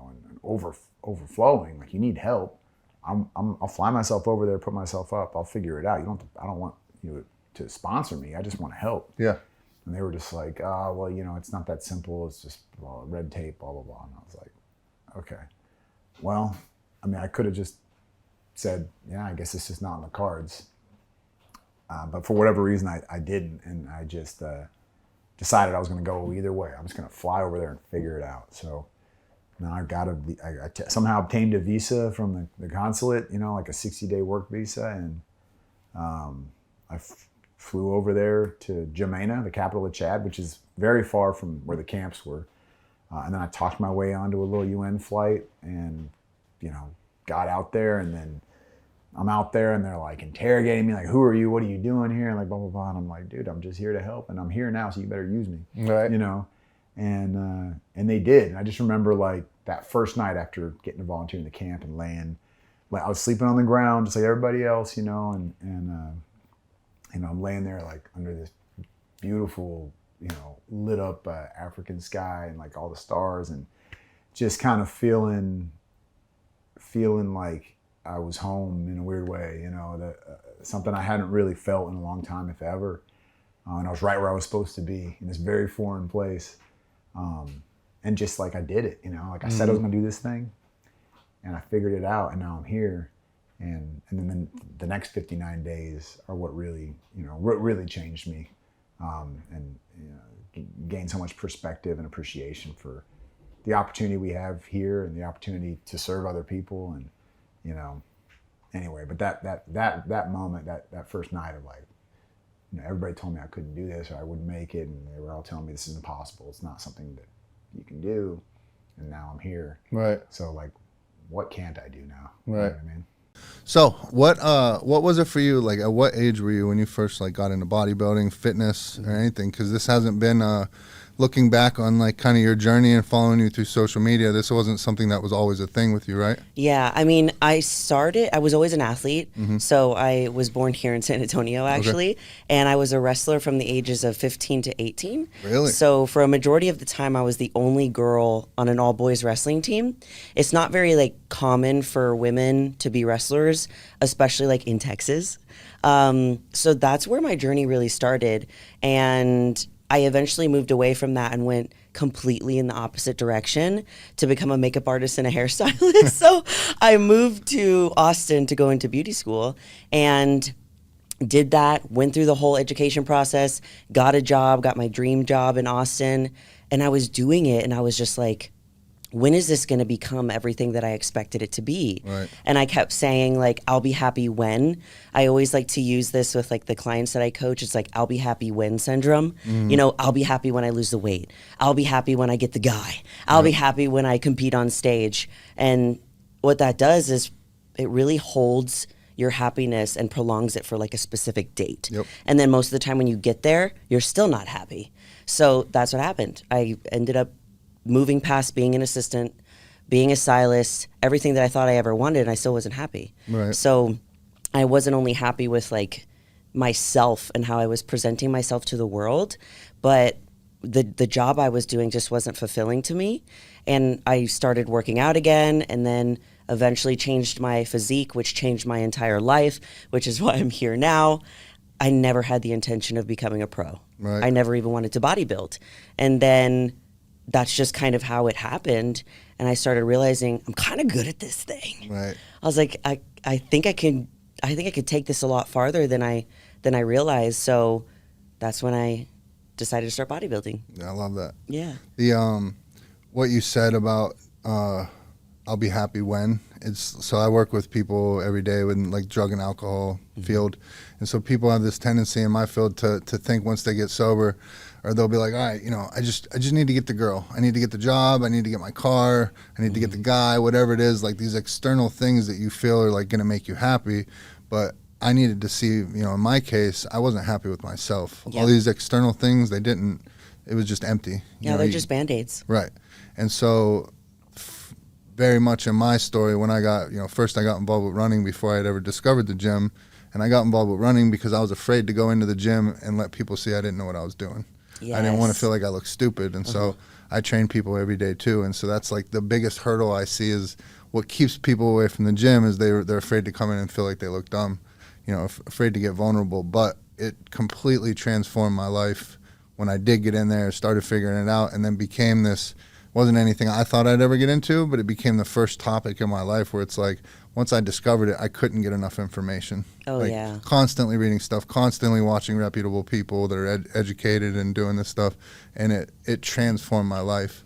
Speaker 3: overflowing, like you need help. I'll fly myself over there, put myself up, I'll figure it out. I don't want you to sponsor me, I just want to help.
Speaker 2: Yeah.
Speaker 3: And they were just like, well, it's not that simple, it's just red tape, blah, blah, blah. And I was like, okay. Well, I mean, I could have just said, yeah, I guess this is not in the cards. But for whatever reason, I didn't. And I just decided I was going to go either way. I'm just going to fly over there and figure it out. So now I somehow obtained a visa from the consulate, like a 60-day work visa. And I flew over there to N'Djamena, the capital of Chad, which is very far from where the camps were. And then I talked my way onto a little UN flight and, got out there. And then I'm out there and they're like interrogating me, like, who are you? What are you doing here? And like, blah, blah, blah. And I'm like, dude, I'm just here to help. And I'm here now, so you better use me.
Speaker 2: Right.
Speaker 3: And they did. And I just remember like that first night after getting to volunteer in the camp and laying, I was sleeping on the ground just like everybody else, and I'm laying there like under this beautiful, lit up African sky and like all the stars and just kind of feeling like I was home in a weird way, something I hadn't really felt in a long time, if ever. And I was right where I was supposed to be in this very foreign place. And just like I did it, like I said I was gonna do this thing and I figured it out and now I'm here. And then the next 59 days are what really, really changed me, and gained so much perspective and appreciation for the opportunity we have here and the opportunity to serve other people. And, anyway, but that moment, that first night of like, everybody told me I couldn't do this or I wouldn't make it. And they were all telling me this is impossible. It's not something that you can do. And now I'm here.
Speaker 2: Right.
Speaker 3: So like, what can't I do now?
Speaker 2: Right.
Speaker 3: You know what I mean?
Speaker 2: So what was it for you? Like at what age were you when you first like got into bodybuilding, fitness, or anything? Because this hasn't been looking back on like kind of your journey and following you through social media, this wasn't something that was always a thing with you, right?
Speaker 4: Yeah, I mean, I was always an athlete. So I was born here in San Antonio, actually. And I was a wrestler from the ages of 15 to 18.
Speaker 2: Really?
Speaker 4: So for a majority of the time, I was the only girl on an all boys wrestling team. It's not very like common for women to be wrestlers, especially like in Texas. So that's where my journey really started. And I eventually moved away from that and went completely in the opposite direction to become a makeup artist and a hairstylist. So I moved to Austin to go into beauty school and did that, went through the whole education process, got a job, got my dream job in Austin. And I was doing it and I was just like, when is this going to become everything that I expected it to be?
Speaker 2: Right.
Speaker 4: And I kept saying, like, I'll be happy when. I always like to use this with, like, the clients that I coach. It's like, I'll be happy when syndrome. You know, I'll be happy when I lose the weight. I'll be happy when I get the guy. I'll be happy when I compete on stage. And what that does is it really holds your happiness and prolongs it for, like, a specific date.
Speaker 2: Yep.
Speaker 4: And then most of the time when you get there, you're still not happy. So that's what happened. I ended up moving past being an assistant, being a stylist, everything that I thought I ever wanted, and I still wasn't happy.
Speaker 2: Right.
Speaker 4: So I wasn't only happy with like myself and how I was presenting myself to the world, but the job I was doing just wasn't fulfilling to me. And I started working out again, and then eventually changed my physique, which changed my entire life, which is why I'm here now. I never had the intention of becoming a pro.
Speaker 2: Right.
Speaker 4: I never even wanted to bodybuild. And then that's just kind of how it happened. And I started realizing I'm kind of good at this thing.
Speaker 2: Right.
Speaker 4: I was like, I think I could take this a lot farther than I realized. So that's when I decided to start bodybuilding.
Speaker 2: Yeah, I love that.
Speaker 4: Yeah.
Speaker 2: The what you said about I'll be happy when. So I work with people every day with like drug and alcohol field, and so people have this tendency in my field to think once they get sober, or they'll be like, all right, you know, I just need to get the girl, I need to get the job, I need to get my car, I need to get the guy, whatever it is, like these external things that you feel are like going to make you happy. But I needed to see, you know, in my case, I wasn't happy with myself.
Speaker 4: Yeah.
Speaker 2: All these external things, it was just empty.
Speaker 4: Yeah, they're just Band-Aids.
Speaker 2: Right. And so very much in my story, when I got, you know, first I got involved with running before I had ever discovered the gym. And I got involved with running because I was afraid to go into the gym and let people see I didn't know what I was doing.
Speaker 4: Yes.
Speaker 2: I didn't want to feel like I looked stupid. And so I train people every day too. And so that's like the biggest hurdle I see is what keeps people away from the gym is they're afraid to come in and feel like they look dumb, you know, afraid to get vulnerable. But it completely transformed my life when I did get in there, started figuring it out, and then became this. Wasn't anything I thought I'd ever get into, but it became the first topic in my life where it's like, once I discovered it, I couldn't get enough information.
Speaker 4: Oh,
Speaker 2: like,
Speaker 4: yeah.
Speaker 2: Constantly reading stuff, constantly watching reputable people that are educated and doing this stuff, and it transformed my life.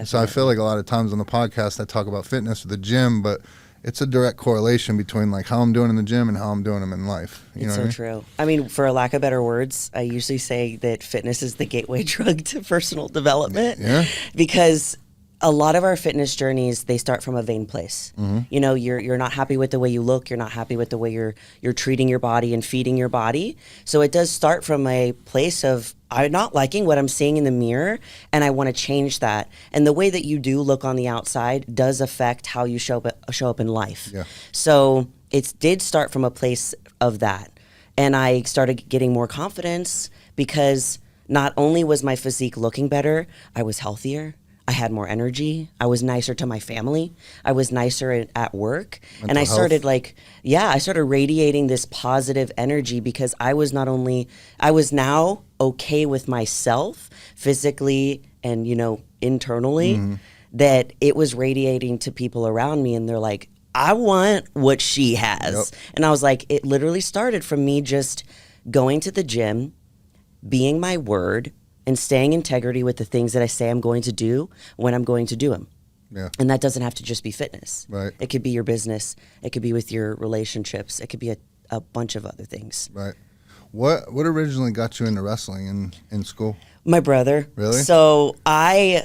Speaker 2: So I feel like a lot of times on the podcast I talk about fitness or the gym, but it's a direct correlation between like how I'm doing in the gym and how I'm doing them in life. You know
Speaker 4: It's
Speaker 2: what I mean?
Speaker 4: true. I mean, for a lack of better words, I usually say that fitness is the gateway drug to personal development.
Speaker 2: Yeah.
Speaker 4: Because a lot of our fitness journeys, they start from a vain place. You know, you're not happy with the way you look. You're not happy with the way you're treating your body and feeding your body. So it does start from a place of I'm not liking what I'm seeing in the mirror, and I want to change that. And the way that you do look on the outside does affect how you show up in life.
Speaker 2: Yeah.
Speaker 4: So it did start from a place of that. And I started getting more confidence because not only was my physique looking better, I was healthier. I had more energy. I was nicer to my family. I was nicer at work. And I started I started radiating this positive energy because I was now okay with myself physically and, you know, internally, that it was radiating to people around me. And they're like, I want what she has.
Speaker 2: Yep.
Speaker 4: And I was like, it literally started from me just going to the gym, being my word, and staying in integrity with the things that I say I'm going to do when I'm going to do them.
Speaker 2: Yeah.
Speaker 4: And that doesn't have to just be fitness.
Speaker 2: Right.
Speaker 4: It could be your business. It could be with your relationships. It could be a bunch of other things.
Speaker 2: Right. What originally got you into wrestling in school?
Speaker 4: My brother.
Speaker 2: Really?
Speaker 4: So I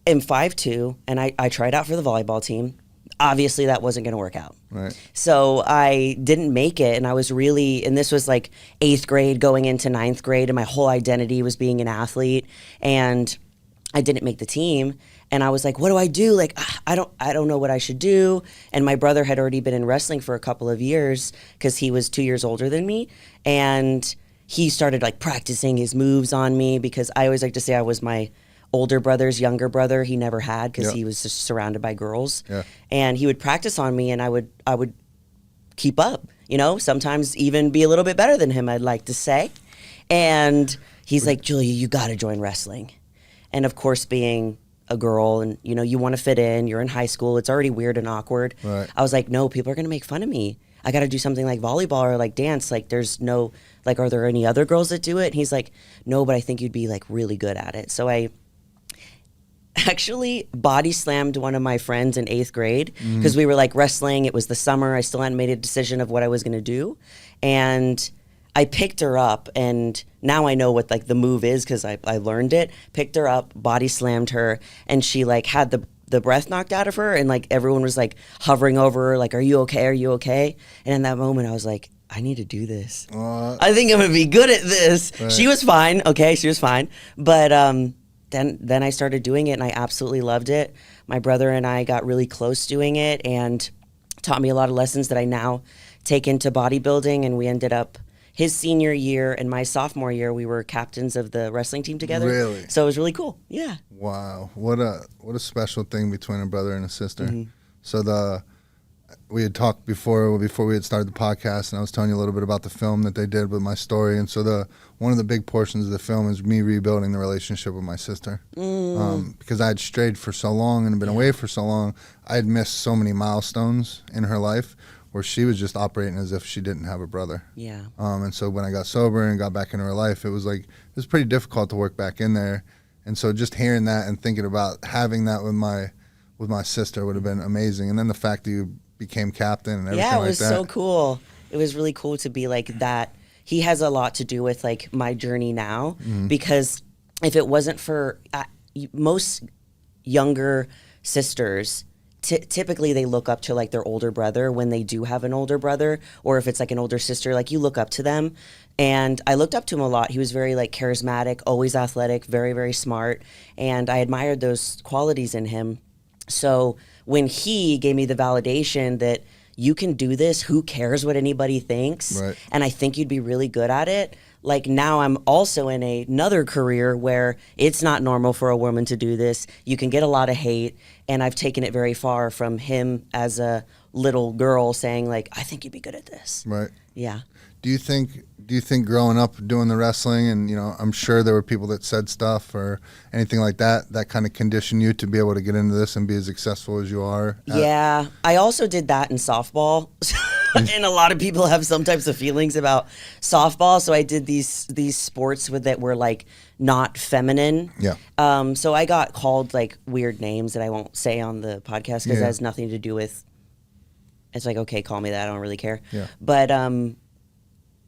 Speaker 4: am 5'2", and I tried out for the volleyball team. obviously that wasn't going to work out.
Speaker 2: Right.
Speaker 4: So I didn't make it, and I was really, and this was like 8th grade going into 9th grade, and my whole identity was being an athlete, and I didn't make the team. And I was like, what do I do? Like, I don't know what I should do. And my brother had already been in wrestling for a couple of years because he was 2 years older than me. And he started like practicing his moves on me, because I always like to say I was my older brother's younger brother. He never had, because
Speaker 2: Yep.
Speaker 4: he was just surrounded by girls.
Speaker 2: Yeah.
Speaker 4: And he would practice on me, and I would keep up, you know, sometimes even be a little bit better than him, I'd like to say. And he's like, Julia, you got to join wrestling. And of course, being a girl, and you know, you want to fit in, you're in high school, it's already weird and awkward.
Speaker 2: Right.
Speaker 4: I was like, no, people are going to make fun of me. I got to do something like volleyball or like dance. Like, there's no, like, are there any other girls that do it? And he's like, no, but I think you'd be like really good at it. So I actually body slammed one of my friends in 8th grade, because we were like wrestling. It was the summer. I still hadn't made a decision of what I was going to do. And I picked her up, and now I know what like the move is, because I learned it. Picked her up, body slammed her, and she like had the breath knocked out of her, and like everyone was like hovering over her, like, are you okay? Are you okay? And in that moment I was like, I need to do this. I think I'm gonna be good at this.
Speaker 2: Right.
Speaker 4: She was fine. Okay, she was fine. But then I started doing it, and I absolutely loved it. My brother and I got really close doing it, and taught me a lot of lessons that I now take into bodybuilding. And we ended up, his senior year and my sophomore year, we were captains of the wrestling team together.
Speaker 2: Really?
Speaker 4: So it was really cool. Yeah.
Speaker 2: Wow, what a special thing between a brother and a sister. So we had talked before we had started the podcast, and I was telling you a little bit about the film that they did with my story. And so one of the big portions of the film is me rebuilding the relationship with my sister, because I had strayed for so long and been away for so long. I had missed so many milestones in her life where she was just operating as if she didn't have a brother.
Speaker 4: Yeah.
Speaker 2: And so when I got sober and got back into her life, it was pretty difficult to work back in there. And so just hearing that and thinking about having that with my sister would have been amazing. And then the fact that you became captain and everything like that.
Speaker 4: Yeah, it was so cool. It was really cool to be like that. He has a lot to do with like my journey now, because if it wasn't for most younger sisters, typically they look up to like their older brother when they do have an older brother, or if it's like an older sister, like you look up to them. And I looked up to him a lot. He was very like charismatic, always athletic, very, very smart. And I admired those qualities in him. So when he gave me the validation that you can do this, who cares what anybody thinks?
Speaker 2: Right.
Speaker 4: And I think you'd be really good at it. Like now I'm also in another career where it's not normal for a woman to do this. You can get a lot of hate. And I've taken it very far from him as a little girl saying like, I think you'd be good at this.
Speaker 2: Right.
Speaker 4: Yeah.
Speaker 2: Do you think growing up doing the wrestling, and you know, I'm sure there were people that said stuff or anything like that kind of conditioned you to be able to get into this and be as successful as you are?
Speaker 4: Yeah. I also did that in softball. And a lot of people have some types of feelings about softball. So I did these sports that were like not feminine.
Speaker 2: Yeah.
Speaker 4: So I got called like weird names that I won't say on the podcast because it has nothing to do with. It's like, okay, call me that. I don't really care.
Speaker 2: Yeah.
Speaker 4: But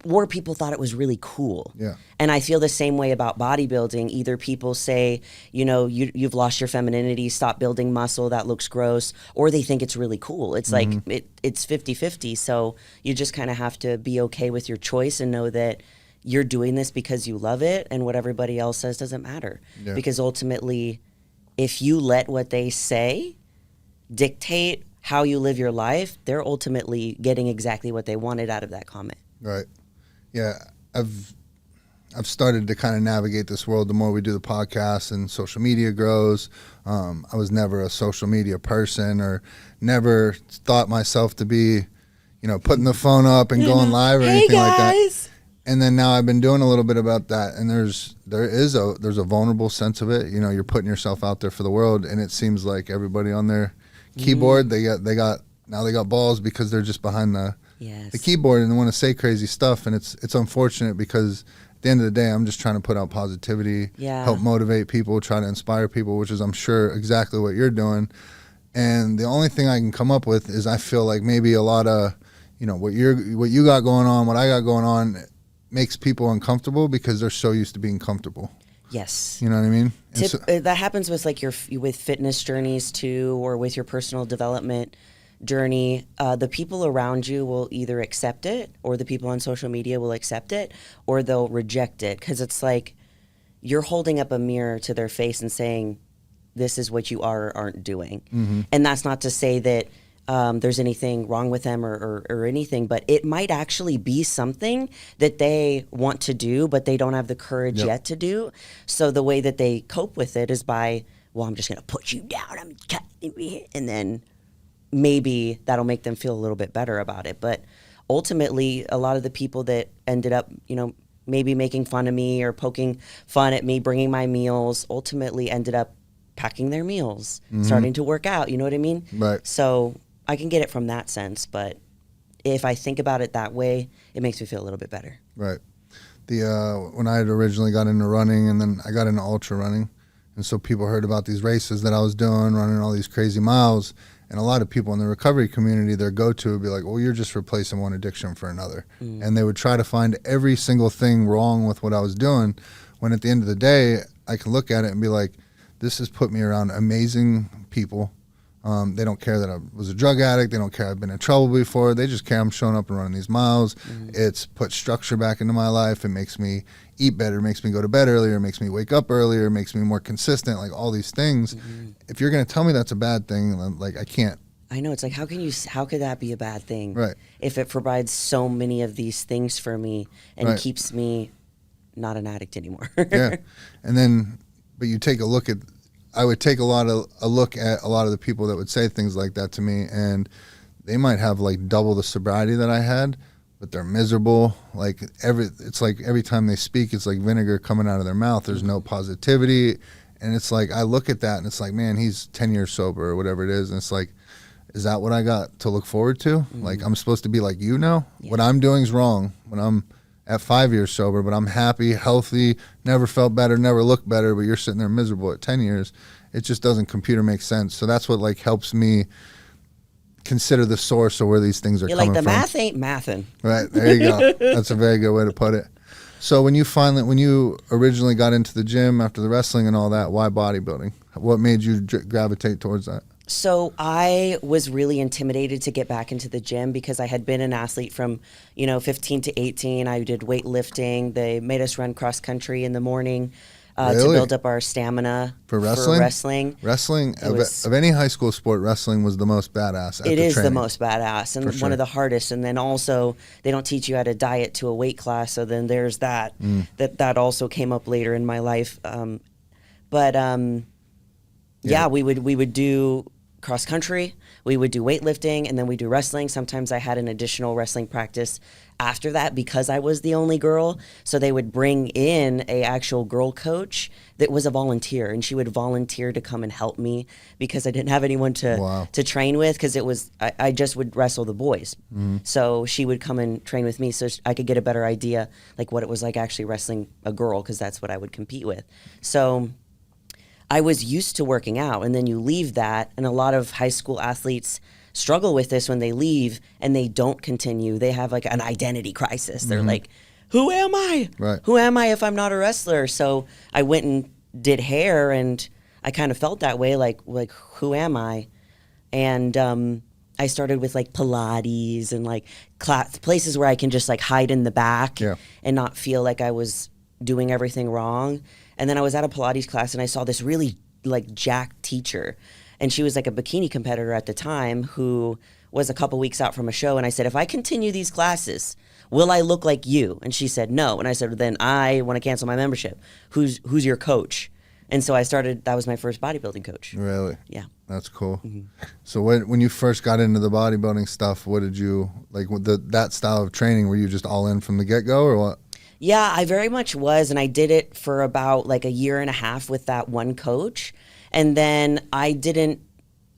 Speaker 4: more people thought it was really cool.
Speaker 2: Yeah.
Speaker 4: And I feel the same way about bodybuilding. Either people say, you know, you've lost your femininity, stop building muscle, that looks gross, or they think it's really cool. It's like it's 50-50. So you just kind of have to be okay with your choice and know that you're doing this because you love it, and what everybody else says doesn't matter.
Speaker 2: Yeah.
Speaker 4: Because ultimately, if you let what they say dictate how you live your life, they're ultimately getting exactly what they wanted out of that comment.
Speaker 2: Right. Yeah, I've started to kind of navigate this world the more we do the podcast and social media grows. I was never a social media person, or never thought myself to be, you know, putting the phone up and going live or anything like that. And then now I've been doing a little bit about that, and there's a vulnerable sense of it. You know, you're putting yourself out there for the world, and it seems like everybody on their keyboard, they got balls because they're just behind the keyboard and they want to say crazy stuff, and it's unfortunate because at the end of the day, I'm just trying to put out positivity, help motivate people, try to inspire people, which is, I'm sure, exactly what you're doing. And the only thing I can come up with is I feel like maybe a lot of, you know, what you got going on, what I got going on, makes people uncomfortable because they're so used to being comfortable.
Speaker 4: Yes.
Speaker 2: You know what I mean?
Speaker 4: That happens with like with fitness journeys too, or with your personal development journey, the people around you will either accept it, or the people on social media will accept it, or they'll reject it, because it's like you're holding up a mirror to their face and saying, this is what you are or aren't doing. And that's not to say that there's anything wrong with them or anything, but it might actually be something that they want to do, but they don't have the courage yet to do. So the way that they cope with it is by, well, I'm just going to put you down, and then maybe that'll make them feel a little bit better about it. But ultimately, a lot of the people that ended up, maybe making fun of me or poking fun at me, bringing my meals, ultimately ended up packing their meals, starting to work out. You know what I mean?
Speaker 2: Right.
Speaker 4: So I can get it from that sense, but if I think about it that way, it makes me feel a little bit better.
Speaker 2: Right. When I had originally got into running, and then I got into ultra running, and so people heard about these races that I was doing, running all these crazy miles, and a lot of people in the recovery community, their go-to would be like, well, you're just replacing one addiction for another. And they would try to find every single thing wrong with what I was doing, when at the end of the day, I can look at it and be like, this has put me around amazing people. They don't care that I was a drug addict. They don't care I've been in trouble before. They just care I'm showing up and running these miles. It's put structure back into my life. It makes me eat better, makes me go to bed earlier, makes me wake up earlier, makes me more consistent, like all these things. If you're going to tell me that's a bad thing, like I can't.
Speaker 4: I know. It's like, how could that be a bad thing?
Speaker 2: Right.
Speaker 4: If it provides so many of these things for me and
Speaker 2: Right.
Speaker 4: keeps me not an addict anymore.
Speaker 2: Yeah. And then, but you take a look at, I would take a look at a lot of the people that would say things like that to me, and they might have like double the sobriety that I had, but they're miserable. Like it's like every time they speak, it's like vinegar coming out of their mouth. There's no positivity. And it's like, I look at that and it's like, man, he's 10 years sober or whatever it is. And it's like, is that what I got to look forward to? Like, I'm supposed to be like you now?
Speaker 4: Yeah.
Speaker 2: What I'm doing is wrong when I'm at 5 years sober, but I'm happy, healthy, never felt better, never looked better, but you're sitting there miserable at 10 years. It just doesn't compute or make sense. So that's what like helps me consider the source of where these things are
Speaker 4: You're
Speaker 2: coming
Speaker 4: like, the
Speaker 2: from.
Speaker 4: math ain't mathin'.
Speaker 2: Right, there you go. That's a very good way to put it. So when you originally got into the gym after the wrestling and all that, why bodybuilding? What made you gravitate towards that?
Speaker 4: So I was really intimidated to get back into the gym because I had been an athlete from, 15 to 18. I did weightlifting. They made us run cross country in the morning to
Speaker 2: Really?
Speaker 4: build up our stamina
Speaker 2: For wrestling?
Speaker 4: Wrestling,
Speaker 2: of any high school sport, wrestling was the most badass.
Speaker 4: It is the
Speaker 2: training.
Speaker 4: most badass and
Speaker 2: For
Speaker 4: one
Speaker 2: sure.
Speaker 4: of the hardest. And then also they don't teach you how to diet to a weight class. So then there's that. That also came up later in my life. Yeah, we would do cross country, we would do weightlifting, and then we do wrestling. Sometimes I had an additional wrestling practice after that because I was the only girl. So they would bring in a actual girl coach that was a volunteer, and she would volunteer to come and help me because I didn't have anyone to train with, because it was I just would wrestle the boys. So she would come and train with me so I could get a better idea like what it was like actually wrestling a girl, because that's what I would compete with. So I was used to working out, and then you leave that, and a lot of high school athletes struggle with this when they leave and they don't continue. They have like an identity crisis. They're like, who am I?
Speaker 2: Right.
Speaker 4: Who am I if I'm not a wrestler? So I went and did hair, and I kind of felt that way, like who am I? And I started with like Pilates and like places where I can just like hide in the back and not feel like I was doing everything wrong. And then I was at a Pilates class and I saw this really like jacked teacher, and she was like a bikini competitor at the time who was a couple weeks out from a show. And I said, if I continue these classes, will I look like you? And she said, no. And I said, then I want to cancel my membership. Who's your coach? And so I started, that was my first bodybuilding coach.
Speaker 2: Really?
Speaker 4: Yeah.
Speaker 2: That's cool. So when you first got into the bodybuilding stuff, what did you, like with that style of training, were you just all in from the get-go or what?
Speaker 4: Yeah, I very much was, and I did it for about like a year and a half with that one coach. And then I didn't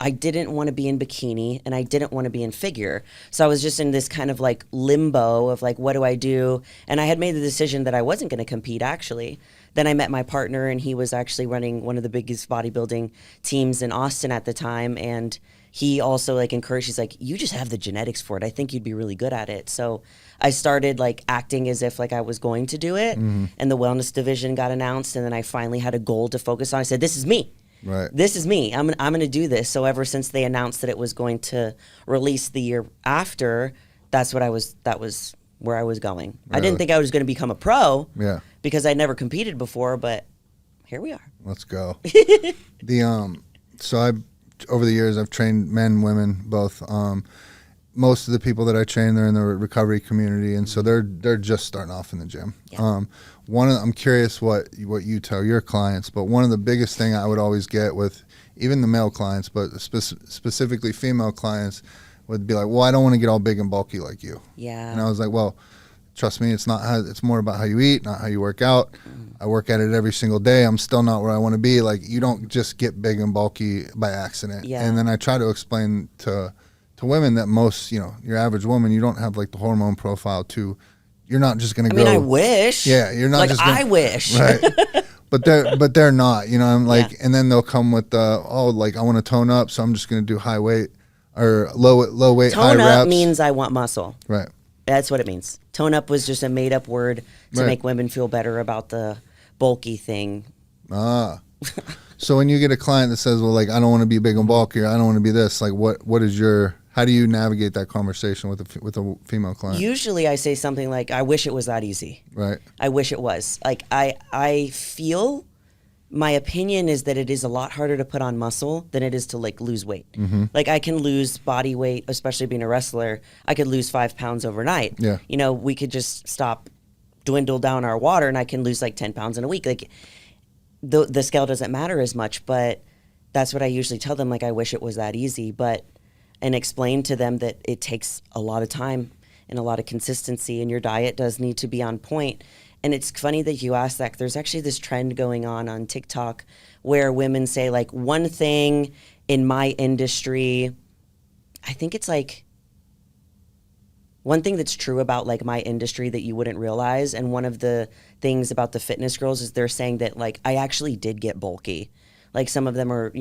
Speaker 4: want to be in bikini, and I didn't want to be in figure. So I was just in this kind of like limbo of like, what do I do? And I had made the decision that I wasn't going to compete, actually. Then I met my partner, and he was actually running one of the biggest bodybuilding teams in Austin at the time. And he also like encouraged, he's like, you just have the genetics for it. I think you'd be really good at it. So I started like acting as if like I was going to do it. And the wellness division got announced, and then I finally had a goal to focus on. I said, this is me.
Speaker 2: Right.
Speaker 4: This is me. I'm going to do this. So ever since they announced that it was going to release the year after, that was where I was going. I didn't think I was going to become a pro.
Speaker 2: Yeah.
Speaker 4: Because I never competed before, but here we are.
Speaker 2: Let's go. So over the years I've trained men, women, both. Most of the people that I train, they're in the recovery community, and so they're just starting off in the gym.
Speaker 4: Yeah.
Speaker 2: I'm curious what you tell your clients, but one of the biggest thing I would always get with even the male clients, but specifically female clients, would be like, well, I don't want to get all big and bulky like you.
Speaker 4: Yeah.
Speaker 2: And I was like, well, trust me, it's more about how you eat, not how you work out. I work at it every single day. I'm still not where I want to be. Like, you don't just get big and bulky by accident.
Speaker 4: Yeah.
Speaker 2: And then I try to explain to women that most, your average woman, you don't have like the hormone profile you're not just going to go.
Speaker 4: I wish.
Speaker 2: Yeah, you're not
Speaker 4: like,
Speaker 2: just
Speaker 4: I wish.
Speaker 2: Right. But they're not, I'm like, and then they'll come with I want to tone up, so I'm just going to do high weight or low weight, high
Speaker 4: Tone
Speaker 2: reps.
Speaker 4: up means I want muscle.
Speaker 2: Right.
Speaker 4: That's what it means. Tone up was just a made up word to
Speaker 2: Right.
Speaker 4: make women feel better about the bulky thing.
Speaker 2: So when you get a client that says, well, like, I don't want to be big and bulky, or I don't want to be this, like, how do you navigate that conversation with a female client?
Speaker 4: Usually I say something like, I wish it was that easy.
Speaker 2: Right.
Speaker 4: I wish it was. Like, I feel, my opinion is that it is a lot harder to put on muscle than it is to like lose weight.
Speaker 2: Mm-hmm.
Speaker 4: Like, I can lose body weight, especially being a wrestler. I could lose 5 pounds overnight.
Speaker 2: Yeah.
Speaker 4: We could just dwindle down our water and I can lose like 10 pounds in a week. Like, the scale doesn't matter as much, but that's what I usually tell them. Like, I wish it was that easy, and explain to them that it takes a lot of time and a lot of consistency, and your diet does need to be on point. And it's funny that you asked that. There's actually this trend going on TikTok where women say, like, one thing in my industry, I think it's like one thing that's true about like my industry that you wouldn't realize. And one of the things about the fitness girls is they're saying that, like, I actually did get bulky. Like, some of them are,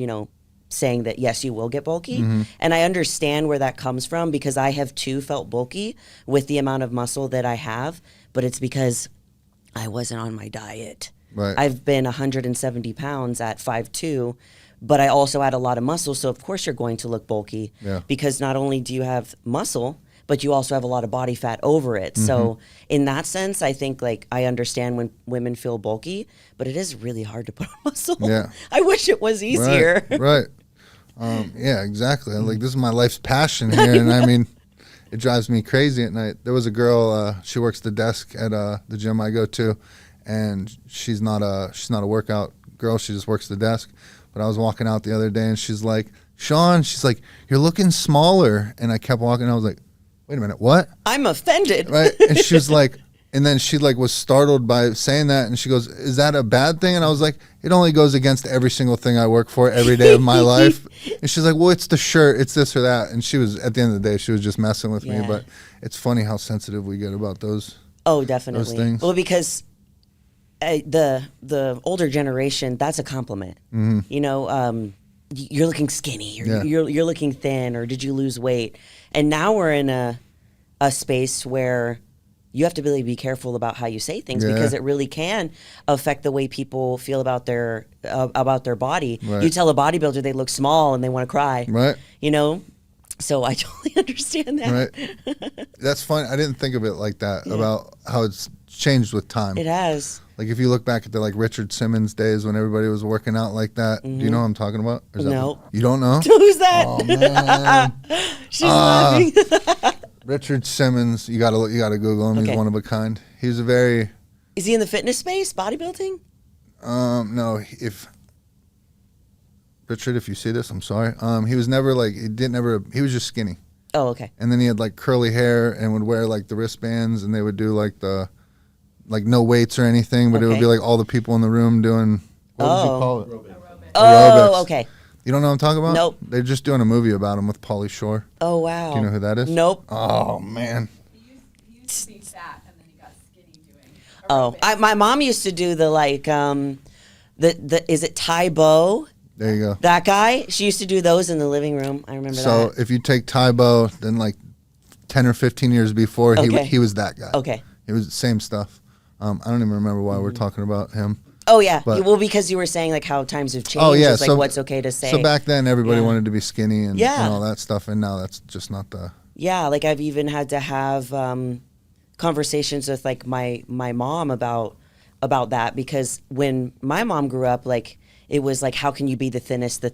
Speaker 4: saying that, yes, you will get bulky.
Speaker 2: Mm-hmm.
Speaker 4: And I understand where that comes from, because I have too felt bulky with the amount of muscle that I have, but it's because I wasn't on my diet.
Speaker 2: Right.
Speaker 4: I've been 170 pounds at 5'2", but I also had a lot of muscle. So of course you're going to look bulky,
Speaker 2: Yeah.
Speaker 4: because not only do you have muscle, but you also have a lot of body fat over it.
Speaker 2: Mm-hmm.
Speaker 4: So in that sense, I think, like, I understand when women feel bulky, but it is really hard to put on muscle.
Speaker 2: Yeah.
Speaker 4: I wish it was easier.
Speaker 2: Right. Yeah, exactly. Like, this is my life's passion here, and I mean, it drives me crazy at night. There was a girl. She works the desk at the gym I go to, and she's not a workout girl. She just works the desk. But I was walking out the other day, and she's like, Sean, she's like, you're looking smaller. And I kept walking. And I was like, wait a minute, what?
Speaker 4: I'm offended.
Speaker 2: Right? And she was like, and then she like was startled by saying that, and she goes, is that a bad thing? And I was like, it only goes against every single thing I work for every day of my life. And she's like, well, it's the shirt, it's this or that. And she was, at the end of the day, she was just messing with me.
Speaker 4: Yeah.
Speaker 2: But it's funny how sensitive we get about those.
Speaker 4: Oh, definitely.
Speaker 2: things.
Speaker 4: Well, because the older generation, that's a compliment.
Speaker 2: Mm-hmm.
Speaker 4: You're looking skinny, or
Speaker 2: Yeah.
Speaker 4: you're looking thin, or did you lose weight? And now we're in a space where you have to really be careful about how you say things,
Speaker 2: Yeah.
Speaker 4: because it really can affect the way people feel about their body.
Speaker 2: Right.
Speaker 4: You tell a bodybuilder they look small and they want to cry.
Speaker 2: Right.
Speaker 4: So I totally understand that.
Speaker 2: Right. That's funny. I didn't think of it like that, about how it's changed with time.
Speaker 4: It has.
Speaker 2: Like, if you look back at the like Richard Simmons days when everybody was working out like that, do you know what I'm talking about? Or is that-
Speaker 4: No.
Speaker 2: You don't know?
Speaker 4: Who's that?
Speaker 2: Oh man.
Speaker 4: She's laughing.
Speaker 2: Richard Simmons, you gotta Google him.
Speaker 4: Okay.
Speaker 2: He's one of a kind. He's a very
Speaker 4: Is he in the fitness space, bodybuilding?
Speaker 2: no. If Richard, if you see this, I'm sorry. He was never like he was just skinny,
Speaker 4: Oh, okay.
Speaker 2: and then he had like curly hair and would wear like the wristbands, and they would do like the no weights or anything, but it would
Speaker 4: Okay.
Speaker 2: be like all the people in the room doing what does he
Speaker 4: Oh.
Speaker 2: call it?
Speaker 4: Oh,
Speaker 2: Aerobics.
Speaker 4: okay.
Speaker 2: You don't know what I'm talking about?
Speaker 4: Nope.
Speaker 2: They're just doing a movie about him with Pauly Shore.
Speaker 4: Oh, wow.
Speaker 2: Do you know who that is?
Speaker 4: Nope.
Speaker 2: Oh man.
Speaker 5: He used to be fat and then he got skinny doing
Speaker 4: Oh,
Speaker 5: aerobics.
Speaker 4: my mom used to do the like the is it Tai Bo?
Speaker 2: There you go.
Speaker 4: That guy? She used to do those in the living room. I remember
Speaker 2: So
Speaker 4: that.
Speaker 2: if you take Tybo, then like 10 or 15 years before,
Speaker 4: Okay.
Speaker 2: he was that guy.
Speaker 4: Okay.
Speaker 2: It was the same stuff. I don't even remember why we're talking about him.
Speaker 4: Oh yeah.
Speaker 2: But-
Speaker 4: Well, because you were saying like how times have changed.
Speaker 2: Oh yeah,
Speaker 4: It's like what's okay to say.
Speaker 2: So back then, everybody
Speaker 4: Yeah.
Speaker 2: wanted to be skinny and
Speaker 4: Yeah.
Speaker 2: all that stuff, and now that's just not the.
Speaker 4: Yeah, like I've even had to have conversations with like my mom about that, because when my mom grew up, like it was like, how can you be the thinnest,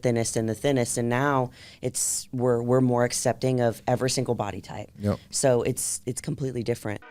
Speaker 4: and now we're more accepting of every single body type.
Speaker 2: Yep.
Speaker 4: So it's completely different.